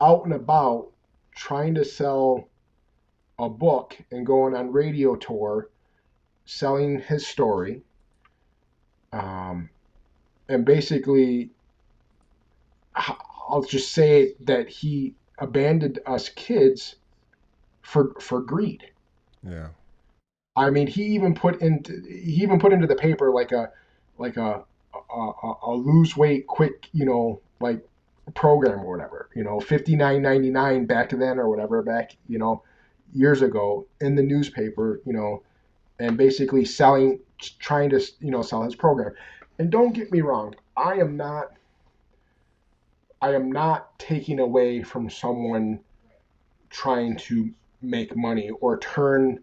[SPEAKER 2] out and about trying to sell a book and going on radio tour selling his story. Um, and basically, I'll just say that he abandoned us kids for greed.
[SPEAKER 1] Yeah.
[SPEAKER 2] I mean, he even put into the paper like a lose weight quick, like program or whatever, 59.99 back then or whatever back, years ago in the newspaper, and basically trying to, sell his program. And don't get me wrong, I am not taking away from someone trying to make money or turn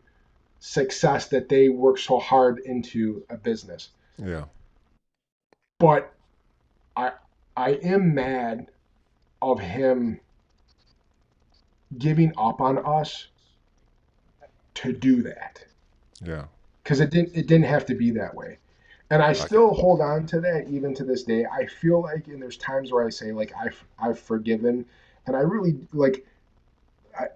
[SPEAKER 2] success that they work so hard into a business.
[SPEAKER 1] Yeah.
[SPEAKER 2] But I I am mad of him giving up on us to do that.
[SPEAKER 1] Yeah.
[SPEAKER 2] Because it didn't have to be that way. And I
[SPEAKER 1] I can.
[SPEAKER 2] still hold on to that even to this day. I feel like, and there's times where I say like I've forgiven, and I really like I,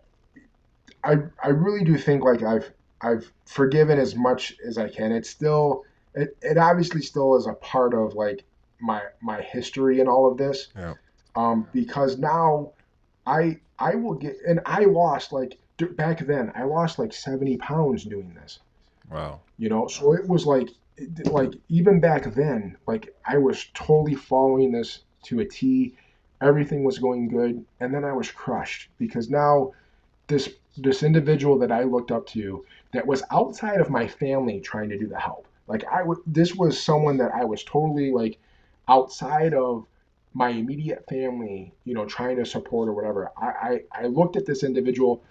[SPEAKER 2] I really do think like I've forgiven as much as I can. It's still it obviously still is a part of like my history and all of this.
[SPEAKER 1] Yeah.
[SPEAKER 2] Because now I will get, and I lost like back then I lost like 70 pounds doing this.
[SPEAKER 1] Wow.
[SPEAKER 2] So it was like even back then, like I was totally following this to a T. Everything was going good, and then I was crushed because now this individual that I looked up to that was outside of my family trying to do the help. Like this was someone that I was totally like outside of my immediate family, trying to support or whatever. I looked at this individual,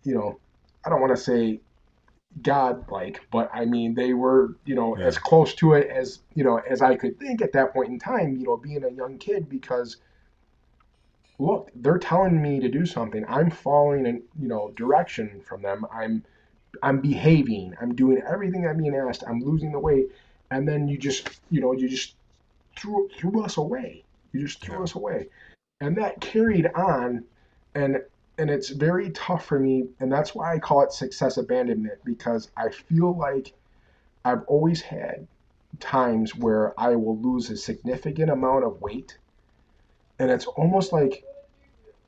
[SPEAKER 2] you know, I don't want to say God-like, but I mean they were,
[SPEAKER 1] Yeah.
[SPEAKER 2] as close to it as as I could think at that point in time, being a young kid because look, they're telling me to do something. I'm following an direction from them. I'm behaving. I'm doing everything I'm being asked. I'm losing the weight, and then you just threw us away. You just threw
[SPEAKER 1] Yeah.
[SPEAKER 2] us away, and that carried on, and and it's very tough for me, and that's why I call it success abandonment because I feel like I've always had times where I will lose a significant amount of weight, and it's almost like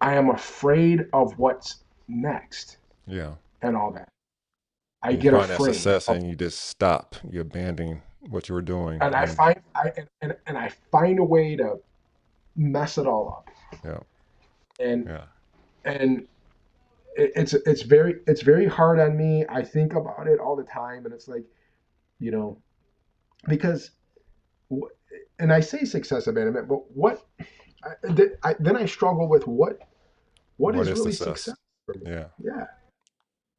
[SPEAKER 2] I am afraid of what's next
[SPEAKER 1] Yeah.
[SPEAKER 2] and all that. I
[SPEAKER 1] And you
[SPEAKER 2] get
[SPEAKER 1] find that
[SPEAKER 2] afraid
[SPEAKER 1] success
[SPEAKER 2] of,
[SPEAKER 1] and you just stop. You abandon what you were doing.
[SPEAKER 2] and I
[SPEAKER 1] And
[SPEAKER 2] find I find a way to mess it all up.
[SPEAKER 1] yeah.
[SPEAKER 2] And
[SPEAKER 1] Yeah.
[SPEAKER 2] and it's very hard on me. I think about it all the time, and it's like you know because and I say success abandonment, but then I struggle with what
[SPEAKER 1] What
[SPEAKER 2] is
[SPEAKER 1] is
[SPEAKER 2] really success
[SPEAKER 1] success?
[SPEAKER 2] for me?
[SPEAKER 1] Yeah.
[SPEAKER 2] Yeah,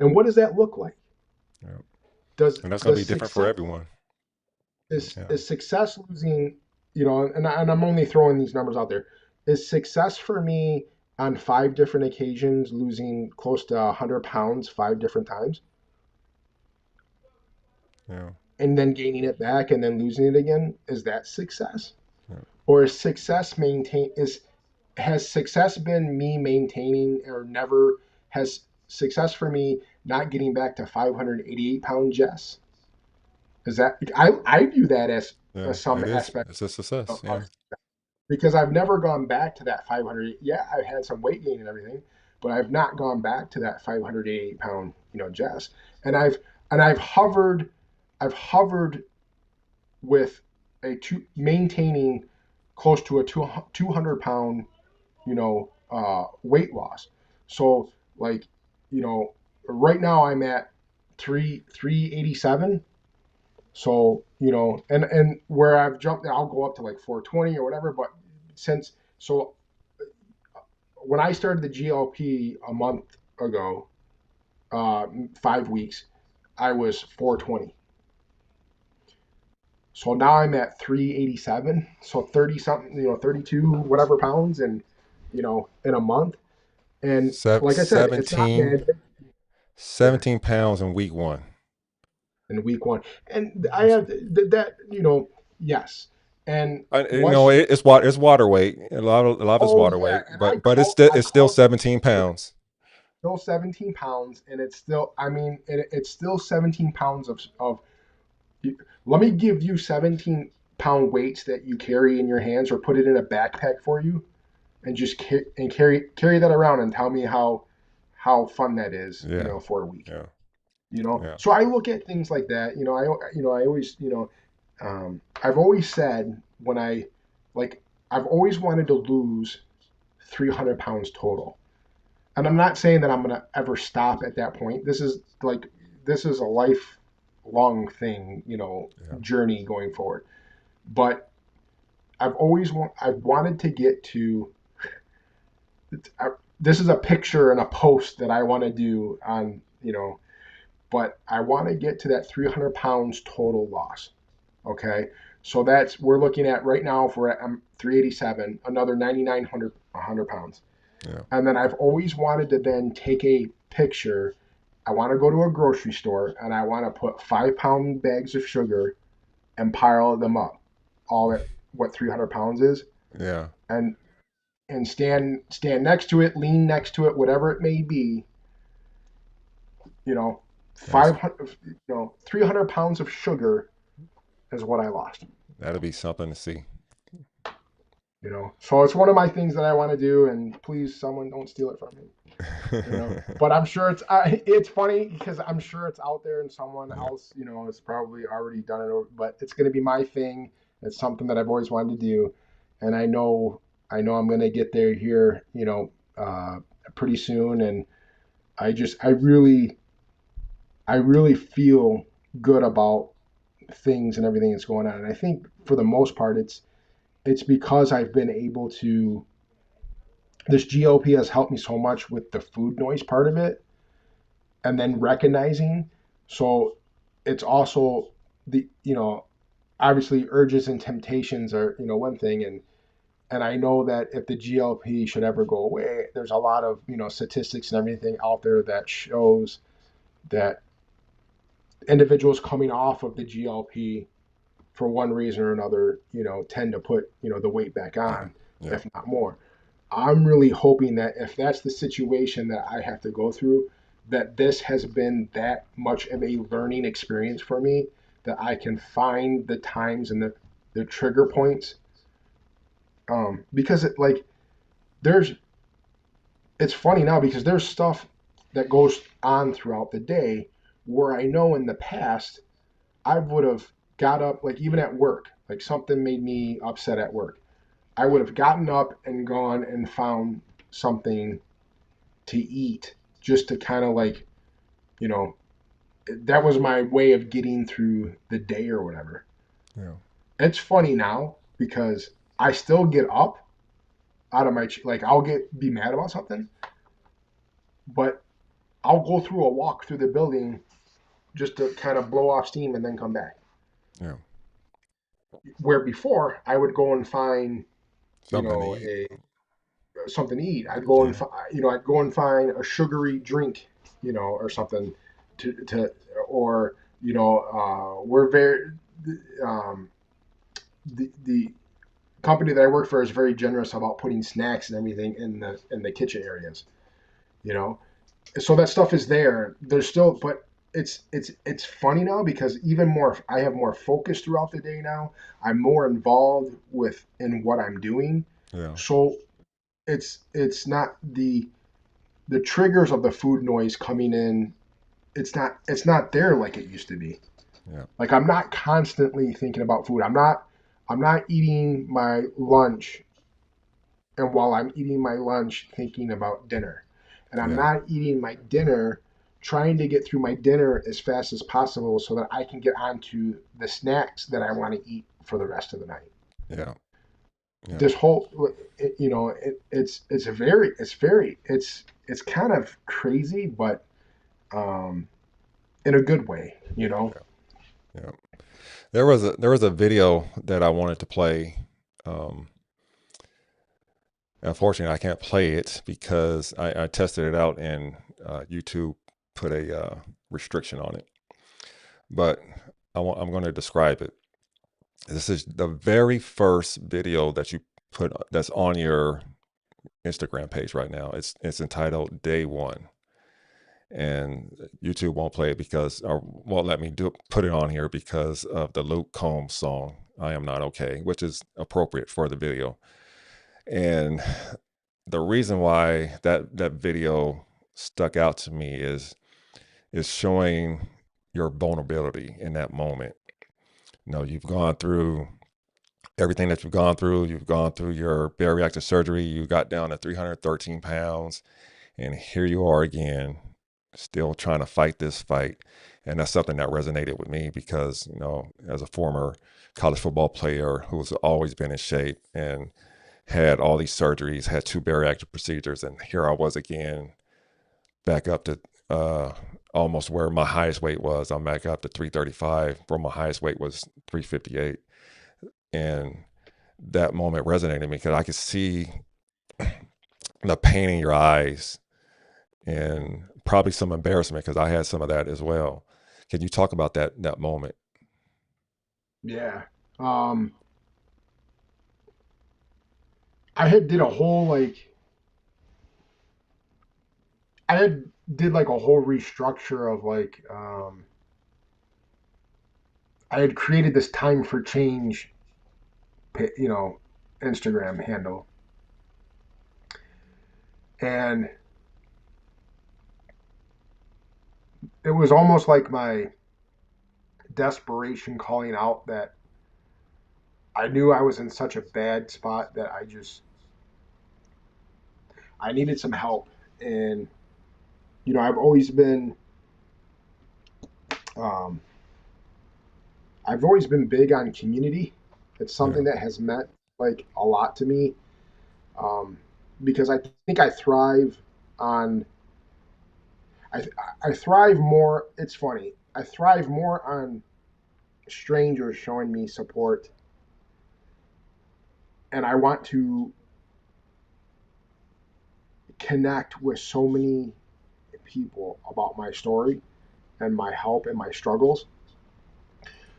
[SPEAKER 2] and what does that look like?
[SPEAKER 1] Yeah.
[SPEAKER 2] Does
[SPEAKER 1] And that's gonna be
[SPEAKER 2] does
[SPEAKER 1] different for
[SPEAKER 2] success
[SPEAKER 1] everyone.
[SPEAKER 2] is
[SPEAKER 1] Yeah.
[SPEAKER 2] is success losing, and I'm only throwing these numbers out there. Is success for me on 5 different occasions losing close to 100 pounds 5 different times
[SPEAKER 1] Yeah.
[SPEAKER 2] and then gaining it back and then losing it again? Is that success?
[SPEAKER 1] Yeah.
[SPEAKER 2] Or has success been me maintaining or never has success for me not getting back to 588-pound Jess? Is that I view that
[SPEAKER 1] Yeah.
[SPEAKER 2] as some
[SPEAKER 1] It is.
[SPEAKER 2] aspect
[SPEAKER 1] It's a success.
[SPEAKER 2] of
[SPEAKER 1] Yeah.
[SPEAKER 2] because I've never gone back to that 500. Yeah, I had some weight gain and everything, but I've not gone back to that 588-pound, Jess. And I've hovered with maintaining close to a 200-pound, weight loss. So like, you know, right now I'm at 387. So, and where I've jumped, I'll go up to like 420 or whatever. But when I started the GLP a month ago, uh, 5 weeks, I was 420. So now I'm at 387. So 30 something, 32 whatever pounds, and in a month. And like I said, it's not
[SPEAKER 1] 17,
[SPEAKER 2] bad. Yeah,
[SPEAKER 1] 17 pounds in week one.
[SPEAKER 2] in week one, and I have that. Yes. And once,
[SPEAKER 1] It's water weight. A lot of it's
[SPEAKER 2] oh
[SPEAKER 1] water
[SPEAKER 2] yeah,
[SPEAKER 1] weight,
[SPEAKER 2] and
[SPEAKER 1] but it's still
[SPEAKER 2] I count
[SPEAKER 1] 17 pounds.
[SPEAKER 2] still 17 pounds, and it's still, I mean, it's still 17 pounds of. Let me give you 17-pound weights that you carry in your hands, or put it in a backpack for you, and just carry that around, and tell me how fun that is,
[SPEAKER 1] Yeah,
[SPEAKER 2] for a week.
[SPEAKER 1] yeah, yeah,
[SPEAKER 2] So I look at things like that. I always, I've always said, when like I've always wanted to lose 300 pounds total. And I'm not saying that I'm going to ever stop at that point. This is a lifelong thing,
[SPEAKER 1] yeah.
[SPEAKER 2] journey going forward. But I've wanted to get to, I, this is a picture and a post that I want to do on, but I want to get to that 300 pounds total loss. Okay. So we're looking at right now, if we're at 387, another 9,900, 100 pounds.
[SPEAKER 1] Yeah.
[SPEAKER 2] And then I've always wanted to then take a picture. I want to go to a grocery store, and I want to put 5-pound bags of sugar and pile them up, all at what 300 pounds is,
[SPEAKER 1] Yeah.
[SPEAKER 2] and stand next to it, lean next to it, whatever it may be. You know,
[SPEAKER 1] That's
[SPEAKER 2] 500, 300 pounds of sugar is what I lost.
[SPEAKER 1] that'll be something to see.
[SPEAKER 2] So it's one of my things that I want to do, and please, someone don't steal it from me. But I'm sure it's funny, because I'm sure it's out there, and someone
[SPEAKER 1] Yeah.
[SPEAKER 2] else has probably already done it, but it's going to be my thing. It's something that I've always wanted to do, and I know I'm going to get there here, pretty soon. And I really feel good about things and everything that's going on. And I think, for the most part, it's because I've been able to, this GLP has helped me so much with the food noise part of it, and then recognizing. So it's also the, obviously urges and temptations are, one thing. And I know that if the GLP should ever go away, there's a lot of, statistics and everything out there that shows that individuals coming off of the GLP, for one reason or another, tend to put, the weight back
[SPEAKER 1] Yeah.
[SPEAKER 2] on,
[SPEAKER 1] Yeah.
[SPEAKER 2] if not more. I'm really hoping that if that's the situation that I have to go through, that this has been that much of a learning experience for me, that I can find the times and the trigger points. Because there's, it's funny now, because there's stuff that goes on throughout the day, where I know in the past I would have got up, like even at work, like something made me upset at work. I would have gotten up and gone and found something to eat, just to kind of, you know, that was my way of getting through the day or whatever.
[SPEAKER 1] Yeah.
[SPEAKER 2] It's funny now, because I still get up out of I'll be mad about something, but I'll go through a walk through the building, just to kind of blow off steam, and then come back.
[SPEAKER 1] Yeah.
[SPEAKER 2] Where before I would go and find,
[SPEAKER 1] Something to eat.
[SPEAKER 2] a something to eat.
[SPEAKER 1] Yeah.
[SPEAKER 2] I'd go and find a sugary drink, or something, to or, we're very, um, the company that I work for is very generous about putting snacks and everything in the kitchen areas, you know. So that stuff is there. There's still, but it's funny now, because even more, I have more focus throughout the day now. I'm more involved in what I'm doing.
[SPEAKER 1] Yeah.
[SPEAKER 2] So it's not the triggers of the food noise coming in. It's not there like it used to be.
[SPEAKER 1] Yeah.
[SPEAKER 2] Like, I'm not constantly thinking about food. I'm not eating my lunch, and while I'm eating my lunch, thinking about dinner. And I'm
[SPEAKER 1] Yeah.
[SPEAKER 2] not eating my dinner, trying to get through my dinner as fast as possible, so that I can get onto the snacks that I want to eat for the rest of the night.
[SPEAKER 1] Yeah. Yeah.
[SPEAKER 2] This whole, it's kind of crazy, but um, in a good way, you know.
[SPEAKER 1] Yeah. Yeah. There was a video that I wanted to play. Um, Unfortunately, I can't play it because I tested it out and YouTube put a restriction on it. But I'm going to describe it. This is the very first video that you put that's on your Instagram page right now. It's entitled Day One, and YouTube won't play it because, or won't let me put it on here because of the Luke Combs song "I Am Not Okay," which is appropriate for the video. And the reason why that video stuck out to me is showing your vulnerability in that moment. You know, you've gone through everything that you've gone through. You've gone through your bariatric surgery. You got down to 313 pounds, and here you are again, still trying to fight this fight. And that's something that resonated with me because, you know, as a former college football player who's always been in shape and had all these surgeries, had two bariatric procedures, and here I was again, back up to uh, almost where my highest weight was. I'm back up to 335, where my highest weight was 358. And that moment resonated with me because I could see the pain in your eyes and probably some embarrassment because I had some of that as well. Can you talk about that moment?
[SPEAKER 2] Yeah. Um, I had did a whole like I had did like a whole restructure of like I had created this time for change, you know, Instagram handle, and it was almost like my desperation calling out that I knew I was in such a bad spot that I needed some help. And you know, um, I've always been big on community. It's
[SPEAKER 1] Yeah,
[SPEAKER 2] something that has meant like a lot to me, um, because I think I thrive on I I thrive more. It's funny. I thrive more on strangers showing me support, and I want to connect with so many people about my story and my help and my struggles.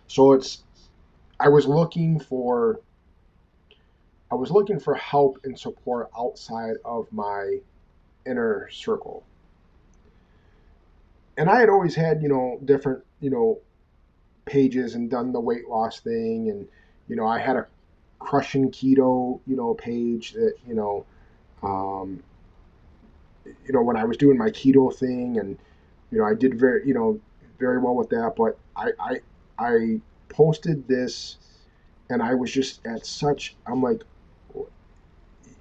[SPEAKER 2] So it's I was looking for I was looking for help and support outside of my inner circle. And I had always had, you know, different, you know, pages and done the weight loss thing. And, you know, I had a crushing keto, you know, page that, um, when I was doing my keto thing and, you know, I did very well with that. But I posted this and I was just I'm like,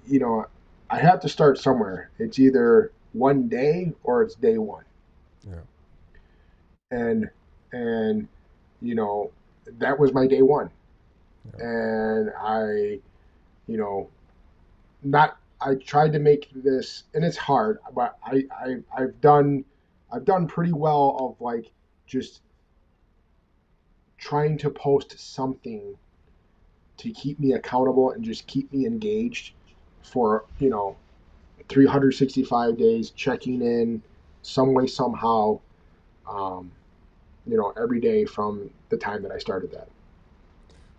[SPEAKER 2] you know, I have to start somewhere. It's either one day or it's day one.
[SPEAKER 1] yeah,
[SPEAKER 2] And, and, you know, that was my day one.
[SPEAKER 1] yeah.
[SPEAKER 2] And you know, I tried to make this, and it's hard, but I've done pretty well of like just trying to post something to keep me accountable and just keep me engaged for, 365 days, checking in some way, somehow, um, every day from the time that I started that.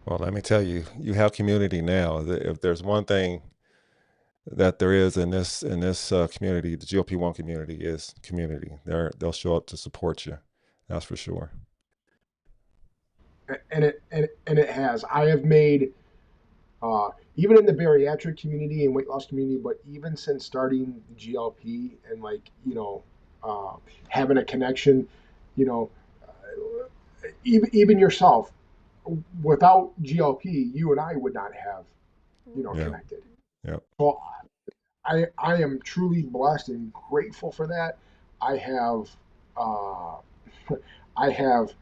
[SPEAKER 1] Well, let me tell you, you have community now. If there's one thing that there is in this community, the GLP-1 community is community. They'll show up to support you. That's for sure.
[SPEAKER 2] And it has. I have made uh, even in the bariatric community and weight loss community, but even since starting GLP and like uh, having a connection, you know, even yourself, without GLP, you and I would not have
[SPEAKER 1] Yeah,
[SPEAKER 2] connected.
[SPEAKER 1] yeah.
[SPEAKER 2] So I am truly blessed and grateful for that. I have uh, I have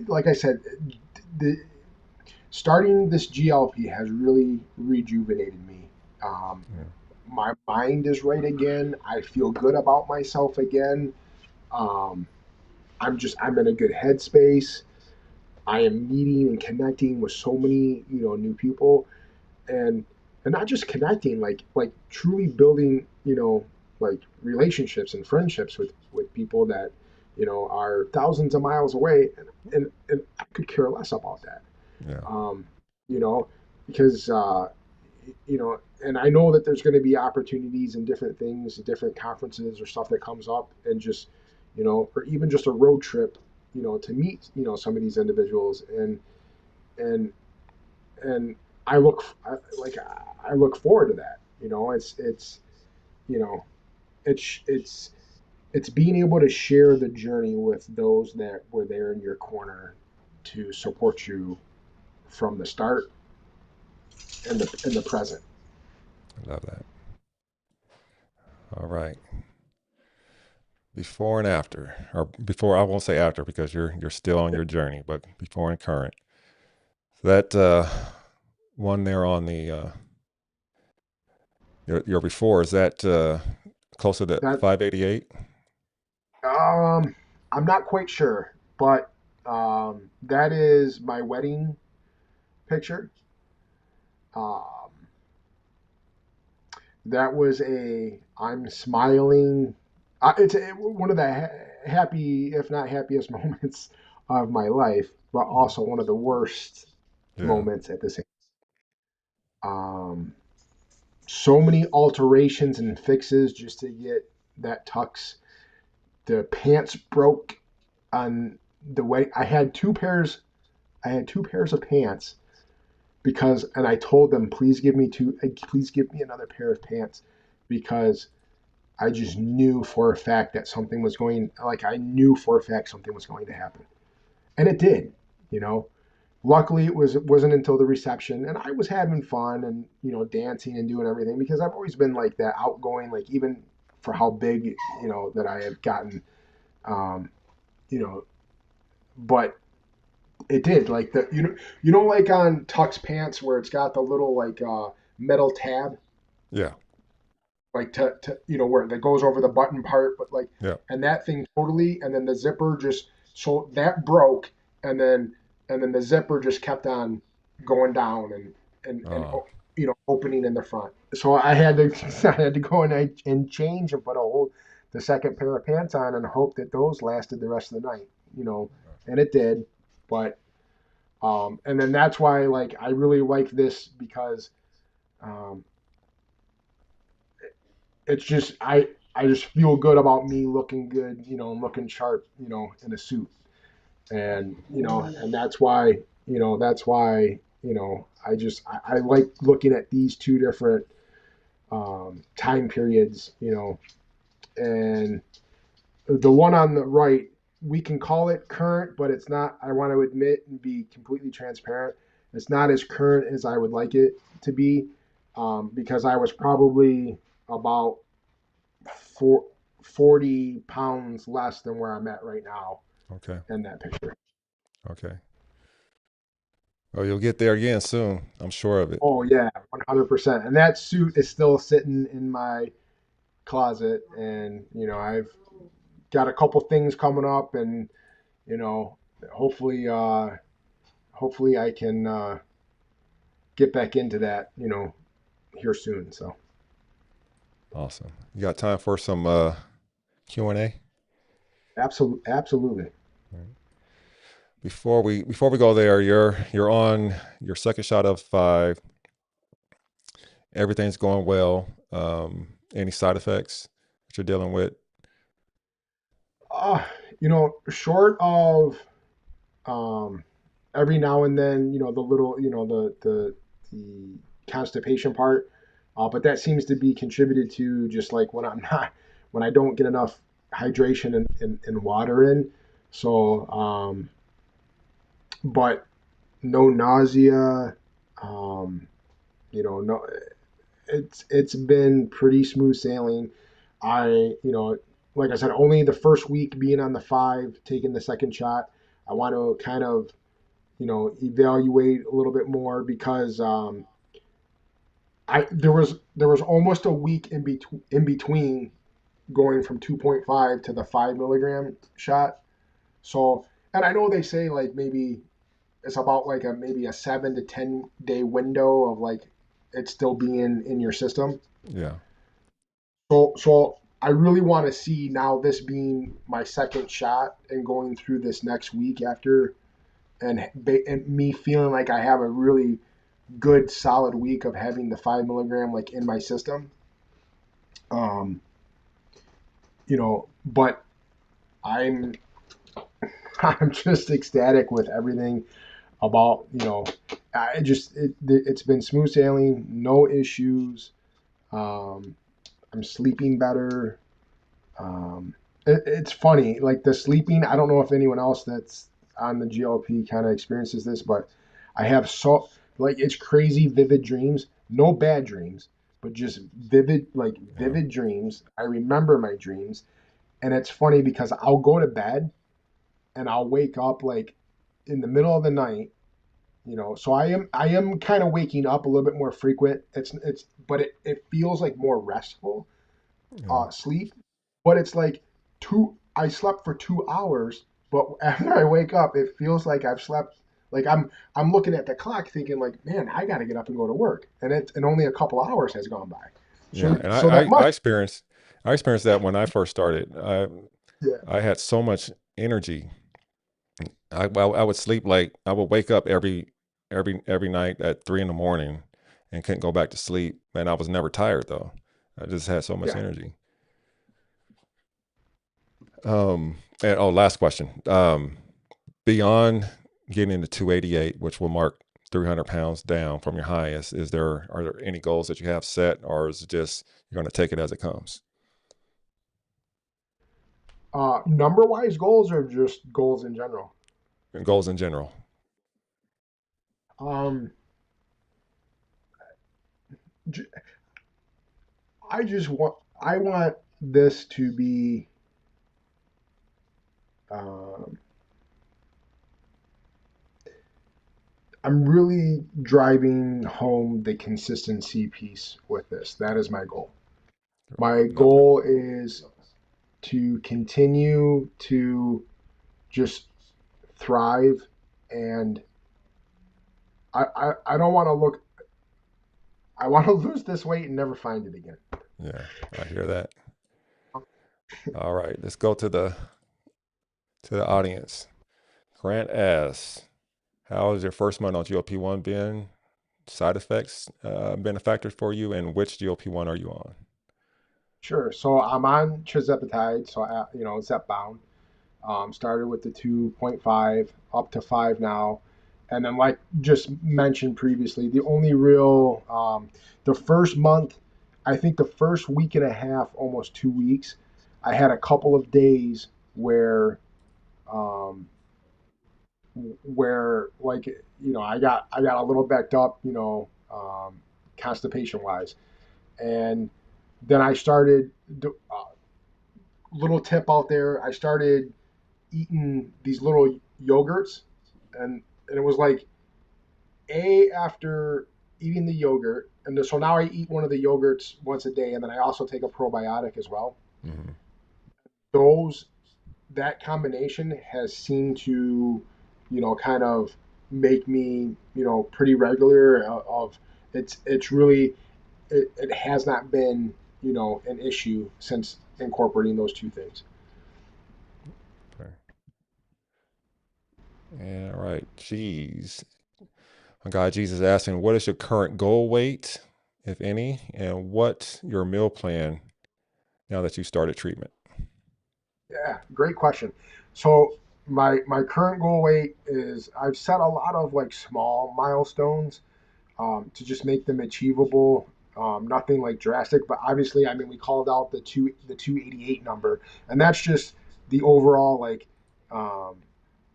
[SPEAKER 2] like I said, the starting this GLP has really rejuvenated me. Um,
[SPEAKER 1] Yeah.
[SPEAKER 2] my mind is right again. I feel good about myself again. Um, I'm in a good headspace. I am meeting and connecting with so many, new people, and not just connecting, like truly building, like relationships and friendships with people that, are thousands of miles away, and I could care less about that.
[SPEAKER 1] Yeah.
[SPEAKER 2] Um, you know, because and I know that there's going to be opportunities and different things, different conferences or stuff that comes up, and just, or even just a road trip, to meet, some of these individuals, and and I look forward to that. You know, it's it's it's being able to share the journey with those that were there in your corner to support you from the start and the present.
[SPEAKER 1] I love that. All right. Before and after, or before, I won't say after because you're still on your journey, but before and current. That one there on the your before, is that closer to
[SPEAKER 2] That
[SPEAKER 1] 588?
[SPEAKER 2] I'm not quite sure, but that is my wedding picture. Um, that was I'm smiling. It's one of the happy, if not happiest, moments of my life, but also one of the worst
[SPEAKER 1] Yeah.
[SPEAKER 2] moments at the same. Um, so many alterations and fixes just to get that tux. The pants broke on the way. I had two pairs of pants because, and I told them, please give me another pair of pants because I just knew for a fact that I knew for a fact something was going to happen. And it did, you know. Luckily, it wasn't until the reception, and I was having fun and, dancing and doing everything because I've always been like that outgoing, like even for how big, that I have gotten, um, you know, but it did like like on Tux pants where it's got the little like metal tab
[SPEAKER 1] Yeah.
[SPEAKER 2] like to where that goes over the button part, but like,
[SPEAKER 1] Yeah.
[SPEAKER 2] and that thing totally, and then the zipper just, so that broke, and then the zipper just kept on going down, and
[SPEAKER 1] Oh,
[SPEAKER 2] opening in the front. So I had to I had to go and change and put the second pair of pants on and hope that those lasted the rest of the night, and it did, but and then that's why like I really like this because um, it's just I just feel good about me looking good, and looking sharp, in a suit, and and that's why I like looking at these two different time periods, and the one on the right, we can call it current, but it's not. I want to admit and be completely transparent. It's not as current as I would like it to be, because I was probably about four, 40 pounds less than where I'm at right now
[SPEAKER 1] okay.
[SPEAKER 2] in that picture.
[SPEAKER 1] Okay. Oh, you'll get there again soon. I'm sure of it.
[SPEAKER 2] Oh yeah, 100%. And that suit is still sitting in my closet, and I've got a couple things coming up, and you know, hopefully, hopefully I can get back into that, here soon. So
[SPEAKER 1] Awesome. You got time for some Q&A?
[SPEAKER 2] absolutely.
[SPEAKER 1] Before we go there, you're on your second shot of 5. Everything's going well. Any side effects that you're dealing with?
[SPEAKER 2] Uh, short of um, every now and then, the little, the constipation part, but that seems to be contributed to just like when I don't get enough hydration and water in. So, but no nausea, um, no, it's been pretty smooth sailing. Like I said, only the first week being on the 5, taking the second shot. I want to kind of, evaluate a little bit more because I there was almost a week in between going from 2.5 to the 5 milligram shot. So, and I know they say like maybe it's about like a maybe a 7 to 10 day window of like it still being in your system.
[SPEAKER 1] Yeah.
[SPEAKER 2] So I really want to see now this being my second shot and going through this next week after and me feeling like I have a really good solid week of having the 5 milligram like in my system. Um, but I'm I'm just ecstatic with everything about I just it's been smooth sailing, no issues. Um, I'm sleeping better. It's funny, like the sleeping. I don't know if anyone else that's on the GLP kind of experiences this, but I have so like it's crazy vivid dreams. No bad dreams, but just vivid, like
[SPEAKER 1] Yeah.
[SPEAKER 2] vivid dreams. I remember my dreams, and it's funny because I'll go to bed and I'll wake up like in the middle of the night. So I am kind of waking up a little bit more frequent. But it feels like more restful
[SPEAKER 1] Yeah.
[SPEAKER 2] sleep, but it's like I slept for 2 hours, but after I wake up, it feels like I've slept. Like I'm looking at the clock, thinking like, man, I got to get up and go to work, and only a couple hours has gone by.
[SPEAKER 1] Yeah.
[SPEAKER 2] So
[SPEAKER 1] And
[SPEAKER 2] so that must
[SPEAKER 1] I experienced that when I first started.
[SPEAKER 2] yeah
[SPEAKER 1] I had so much energy. I would sleep like I would wake up every night at 3 in the morning and couldn't go back to sleep. And I was never tired though. I just had so much
[SPEAKER 2] yeah.
[SPEAKER 1] energy. And oh, last question. Beyond getting to 288, which will mark 300 pounds down from your highest, are there any goals that you have set, or is it just you're going to take it as it comes?
[SPEAKER 2] Number wise goals or just goals in general.
[SPEAKER 1] And goals in general.
[SPEAKER 2] Um, I just want this to be. Um, I'm really driving home the consistency piece with this. That is my goal. My
[SPEAKER 1] Nothing.
[SPEAKER 2] goal is to continue to just thrive, and I don't want to look. I want to lose this weight and never find it again.
[SPEAKER 1] Yeah, I hear that. All right, let's go to the audience. Grant asks, how has your first month on GLP-1 been? Side effects been a factor for you, and which GLP-1 are you on?
[SPEAKER 2] Sure. So I'm on trizepatide, so Zepbound. Started with the 2.5 up to 5 now. And then, like just mentioned previously, the first month, I think the first week and a half, almost 2 weeks, I had a couple of days um, where like, I got a little backed up, constipation wise. And then I started, little tip out there, I started eating these little yogurts, and it was like after eating the yogurt, and so now I eat one of the yogurts once a day, and then I also take a probiotic as well.
[SPEAKER 1] Hmm.
[SPEAKER 2] Those That combination has seemed to, kind of make me, pretty regular. It's really it has not been, an issue since incorporating those two things.
[SPEAKER 1] Okay. And all right, geez. My guy Jesus asking, what is your current goal weight, if any, and what your meal plan now that you started treatment?
[SPEAKER 2] Yeah, great question. So my current goal weight is I've set a lot of like small milestones to just make them achievable. Nothing like drastic, but obviously, I mean, we called out the 288 number, and that's just the overall like, um,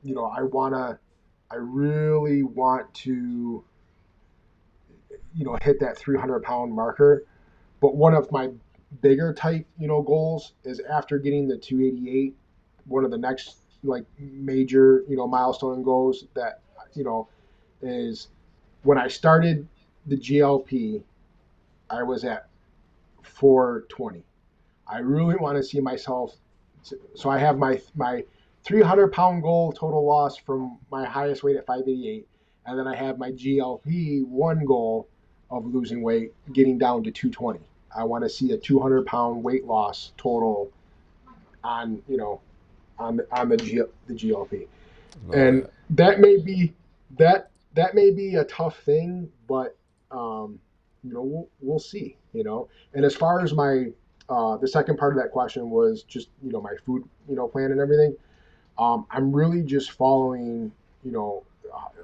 [SPEAKER 2] I really want to, hit that 300-pound marker. But one of my bigger type, goals is after getting the 288, one of the next like major, milestone goals you know, is when I started the GLP. I was at 420. I really want to see myself. So I have my 300-pound goal total loss from my highest weight at 588, and then I have my GLP-1 goal of losing weight, getting down to 220. I want to see a 200-pound weight loss total on the GLP,
[SPEAKER 1] Love
[SPEAKER 2] and
[SPEAKER 1] that.
[SPEAKER 2] that may be a tough thing, but we'll see. And as far as my the second part of that question was just my food plan and everything. I'm really just following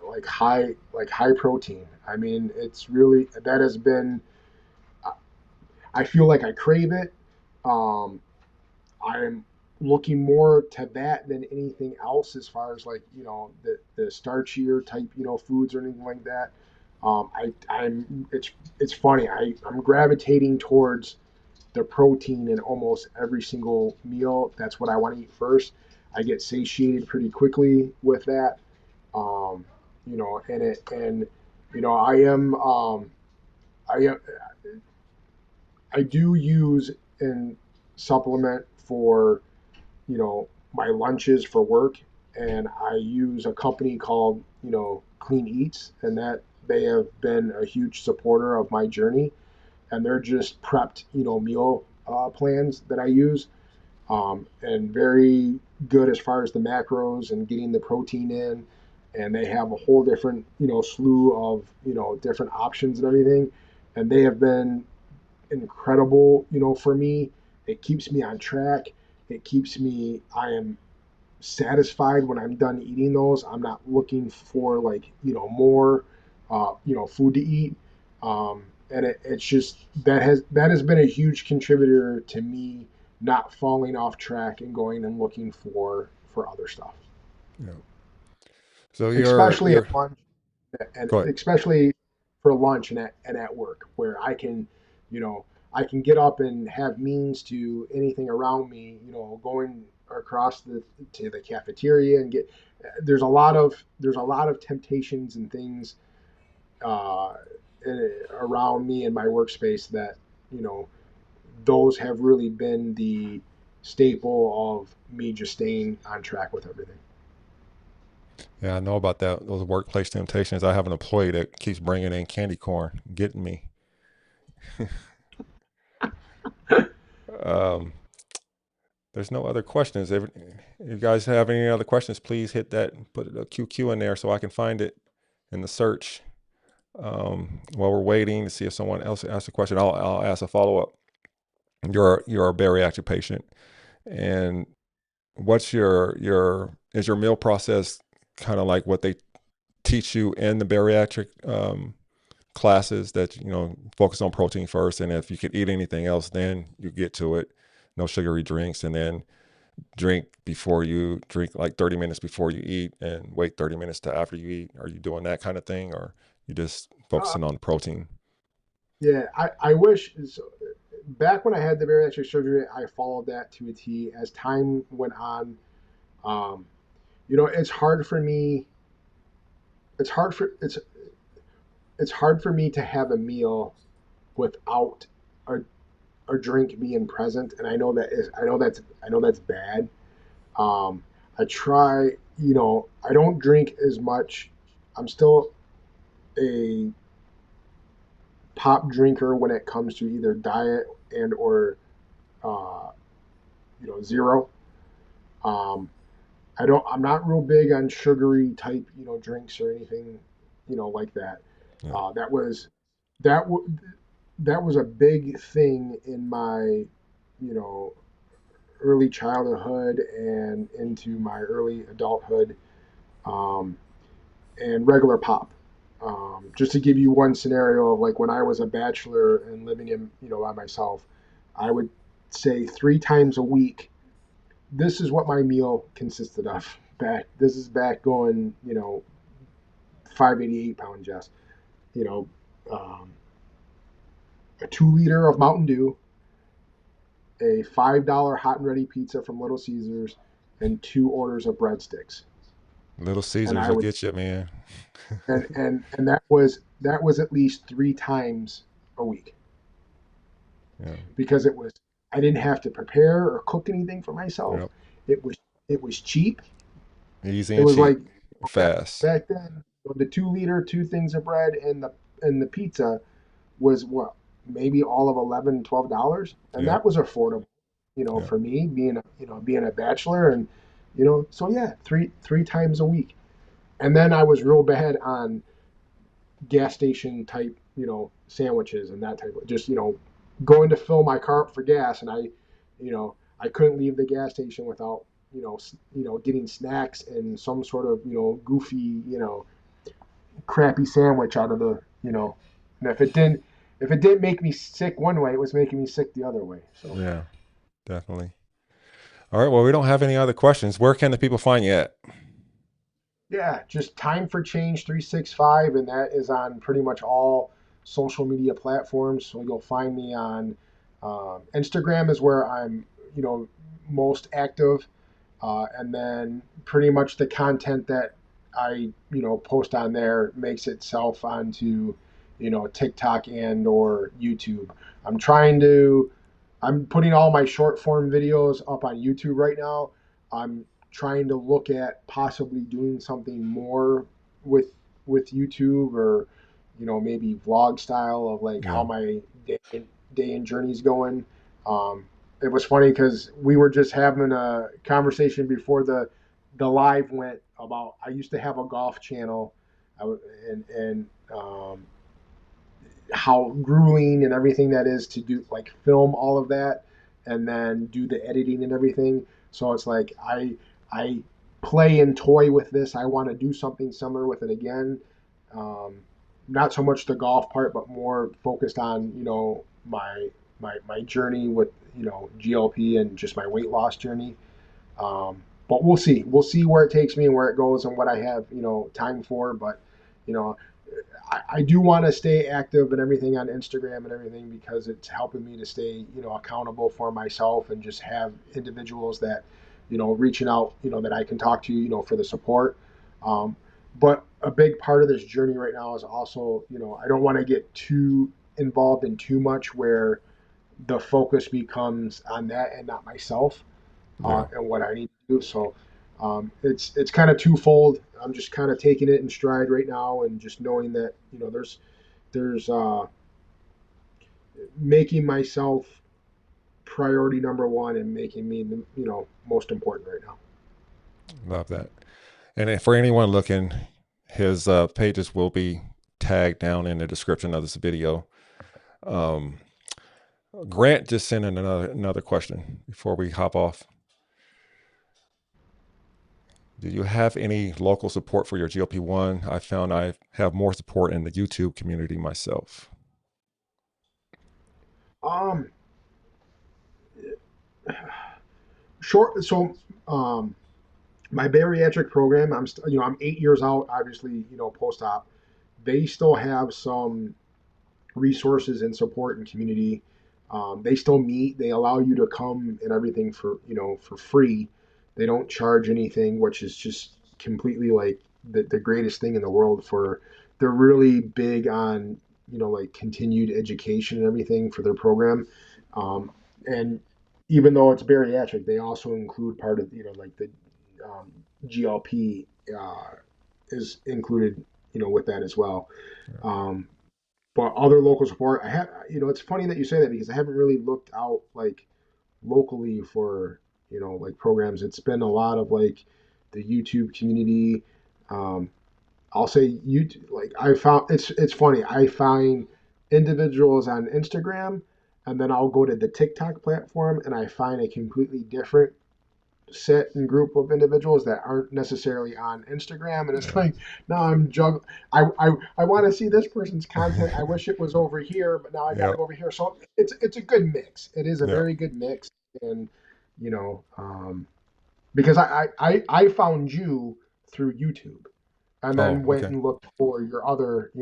[SPEAKER 2] like high protein. I mean, it's really that has been. I feel like I crave it. Um, I'm looking more to that than anything else as far as like the starchier type foods or anything like that. I'm it's funny. I'm gravitating towards the protein in almost every single meal. That's what I want to eat first. I get satiated pretty quickly with that. And I am I am I do use and supplement for my lunches for work, and I use a company called Clean Eats, and that they have been a huge supporter of my journey, and they're just prepped meal plans that I use, and very good as far as the macros and getting the protein in, and they have a whole different slew of different options and everything, and they have been incredible for me. It keeps me on track. It keeps me I am satisfied when I'm done eating those. I'm not looking for like more food to eat. And it's just that has been a huge contributor to me not falling off track and going and looking for other stuff,
[SPEAKER 1] Yeah. So
[SPEAKER 2] especially at
[SPEAKER 1] you're
[SPEAKER 2] lunch and
[SPEAKER 1] go ahead.
[SPEAKER 2] especially for lunch and at work, where you know, I can get up and have means to anything around me, going across to the cafeteria and get. There's a lot of temptations and things uh, around me in my workspace that you know those have really been the staple of me just staying on track with everything.
[SPEAKER 1] Yeah, I know about that. Those workplace temptations. I have an employee that keeps bringing in candy corn, getting me. Um, there's no other questions. If you guys have any other questions, please hit that, put a QQ in there so I can find it in the search. While we're waiting to see if someone else asks a question, I'll ask a follow up. You're a bariatric patient, and what's your is your meal process kind of like what they teach you in the bariatric classes, that focus on protein first, and if you could eat anything else then you get to it, no sugary drinks, and then drink like 30 minutes before you eat and wait 30 minutes to after you eat? Are you doing that kind of thing, or you just
[SPEAKER 2] Uh,
[SPEAKER 1] focusing on the protein?
[SPEAKER 2] yeah, I wish so, back when I had the bariatric surgery, I followed that to a T. As time went on, um, it's hard for me. It's hard for it's hard for me to have a meal without a, a drink being present, and I know that's bad. I try. I don't drink as much. I'm still a pop drinker when it comes to either diet and or uh, zero. Um, I'm not real big on sugary type drinks or anything like that.
[SPEAKER 1] Yeah.
[SPEAKER 2] That was that w- that was a big thing in my you know early childhood and into my early adulthood, um, and regular pop. Just to give you one scenario of like when I was a bachelor and living in by myself, I would say 3 times a week. This is what my meal consisted of. This is back going 588 pound Jess. You know, um, a 2 liter of Mountain Dew, a $5 hot and ready pizza from Little Caesars, and 2 orders of breadsticks.
[SPEAKER 1] Little
[SPEAKER 2] And
[SPEAKER 1] Caesars
[SPEAKER 2] I
[SPEAKER 1] will
[SPEAKER 2] would
[SPEAKER 1] get you, man.
[SPEAKER 2] and that was at least 3 times a week.
[SPEAKER 1] Yeah.
[SPEAKER 2] because I didn't have to prepare or cook anything for myself.
[SPEAKER 1] Yep.
[SPEAKER 2] It was it was cheap.
[SPEAKER 1] Easy
[SPEAKER 2] It
[SPEAKER 1] and
[SPEAKER 2] was
[SPEAKER 1] cheap.
[SPEAKER 2] like
[SPEAKER 1] Fast.
[SPEAKER 2] back then the 2 liter, two things of bread and the pizza was what, maybe all of $11, $12, and
[SPEAKER 1] Yep.
[SPEAKER 2] that was affordable,
[SPEAKER 1] Yep.
[SPEAKER 2] for me being a bachelor, and so yeah, three times a week. And then I was real bad on gas station type, sandwiches and that type of just, going to fill my car up for gas, and I couldn't leave the gas station without, getting snacks and some sort of, goofy, crappy sandwich out of and if it didn't make me sick one way, it was making me sick the other way. So
[SPEAKER 1] Yeah. Definitely. All right. Well, we don't have any other questions. Where can the people find you at?
[SPEAKER 2] yeah, just Time for Change 365, and that is on pretty much all social media platforms. So you'll find me on Instagram is where I'm, most active, and then pretty much the content that I, post on there makes itself onto, TikTok and or YouTube. I'm trying to I'm putting all my short form videos up on YouTube right now. I'm trying to look at possibly doing something more with YouTube, or maybe vlog style of like how
[SPEAKER 1] Yeah.
[SPEAKER 2] my day and journey's going. Um, it was funny because we were just having a conversation before the live went about I used to have a golf channel, and how grueling and everything that is to do, like film all of that and then do the editing and everything. So it's like I play and toy with this. I want to do something similar with it again. Um, Not so much the golf part, but more focused on my journey with GLP and just my weight loss journey. But we'll see. We'll see where it takes me and where it goes and what I have time for. But you know I do want to stay active and everything on Instagram and everything because it's helping me to stay, accountable for myself and just have individuals that, reaching out, that I can talk to, for the support. Um, but a big part of this journey right now is also, I don't want to get too involved in too much where the focus becomes on that and not myself,
[SPEAKER 1] Yeah.
[SPEAKER 2] and what I need to do. So it's kind of twofold. I'm just kind of taking it in stride right now, and just knowing that there's making myself priority number one and making me the most important right now.
[SPEAKER 1] Love that. And for anyone looking, his pages will be tagged down in the description of this video. Um, Grant just sent in another question before we hop off. Do you have any local support for your GLP-1? I found I have more support in the YouTube community myself.
[SPEAKER 2] Um, Short. So, my bariatric program, I'm 8 years out. Obviously, post op, they still have some resources and support and community. They still meet. They allow you to come and everything for free. They don't charge anything, which is just completely like the greatest thing in the world. They're really big on like continued education and everything for their program. And even though it's bariatric, they also include part of like the um, GLP is included with that as well. Um, but other local support, I have, it's funny that you say that because I haven't really looked out like locally for, like programs. It's been a lot of like the YouTube community. Um, I'll say YouTube, like I found it's funny. I find individuals on Instagram, and then I'll go to the TikTok platform and I find a completely different set and group of individuals that aren't necessarily on Instagram, and it's
[SPEAKER 1] Yeah.
[SPEAKER 2] like now I'm juggling. I want to see this person's content. I wish it was over here, but now I got to
[SPEAKER 1] Yep.
[SPEAKER 2] go over here. So it's a good mix. It is a
[SPEAKER 1] Yep.
[SPEAKER 2] very good mix, and you know, because I found you through YouTube, and
[SPEAKER 1] Oh,
[SPEAKER 2] then went
[SPEAKER 1] okay.
[SPEAKER 2] and looked for your other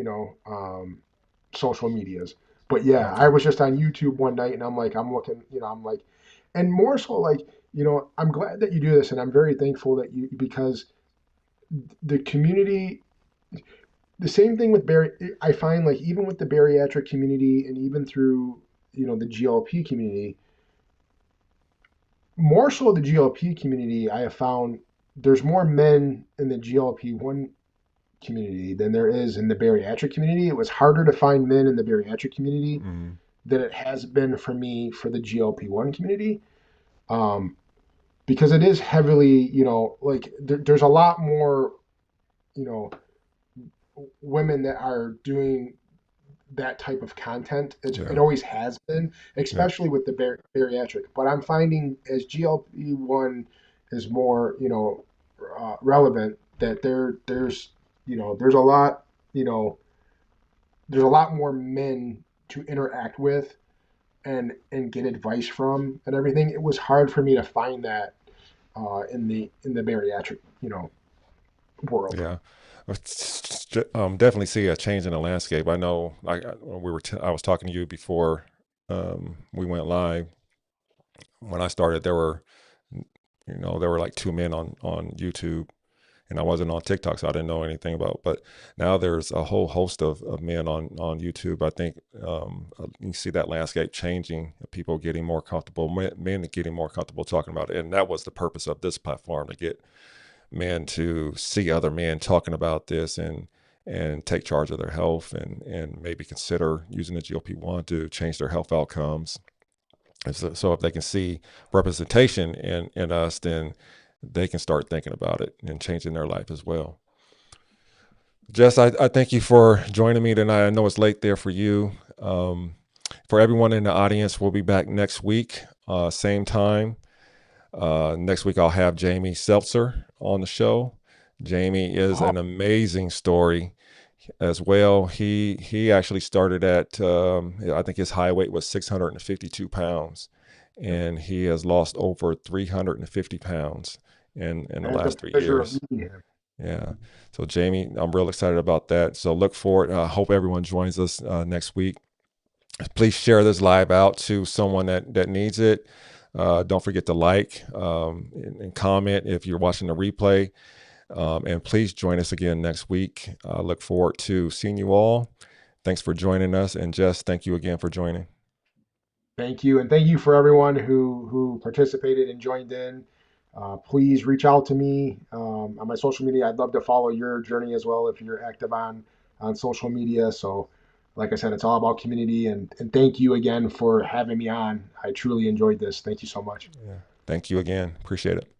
[SPEAKER 2] social medias. But yeah, I
[SPEAKER 1] Okay.
[SPEAKER 2] was just on YouTube one night, and I'm looking, I'm like, and more so like, I'm glad that you do this, and I'm very thankful that you, because the community, the same thing with I find like even with the bariatric community, and even through the GLP community, more so the GLP community, I have found there's more men in the GLP-1 community than there is in the bariatric community. It was harder to find men in the bariatric community
[SPEAKER 1] Mm,
[SPEAKER 2] than it has been for me for the GLP-1 community. Um, because it is heavily, like there's a lot more, you know, women that are doing that type of content. It
[SPEAKER 1] yeah.
[SPEAKER 2] always has been,
[SPEAKER 1] Yep.
[SPEAKER 2] especially with the bariatric. But I'm finding as GLP-1 is more, relevant, that there's a lot, you know, there's a lot more men to interact with and get advice from and everything. It was hard for me to find that in the bariatric, world.
[SPEAKER 1] Yeah. Definitely see a change in the landscape. I know, I was talking to you before we went live. When I started, there were like two men on YouTube, and I wasn't on TikTok, so I didn't know anything about. But now there's a whole host of men on YouTube. I think you see that landscape changing. People getting more comfortable, men getting more comfortable talking about it, and that was the purpose of this platform, to get men to see other men talking about this and take charge of their health, and maybe consider using the GLP-1 to change their health outcomes. And so if they can see representation in us, then they can start thinking about it and changing their life as well. Jess, I thank you for joining me tonight. I know it's late there for you. For everyone in the audience, we'll be back next week, same time. Next week, I'll have Jamie Seltzer on the show. Jamie is
[SPEAKER 2] Oh,
[SPEAKER 1] an amazing story as well. He actually started at I think his high weight was 652 pounds, and he has lost over 350 pounds in the
[SPEAKER 2] I had the
[SPEAKER 1] last three
[SPEAKER 2] pleasure of
[SPEAKER 1] years.
[SPEAKER 2] meeting him.
[SPEAKER 1] Yeah. So Jamie, I'm real excited about that. So look forward. I hope everyone joins us next week. Please share this live out to someone that needs it. Don't forget to like and comment if you're watching the replay. And please join us again next week. I look forward to seeing you all. Thanks for joining us. And Jess, thank you again for joining.
[SPEAKER 2] Thank you, and thank you for everyone who participated and joined in. Please reach out to me on my social media. I'd love to follow your journey as well if you're active on social media. So, like I said, it's all about community. And thank you again for having me on. I truly enjoyed this. Thank you so much.
[SPEAKER 1] Yeah. Thank you again. Appreciate it.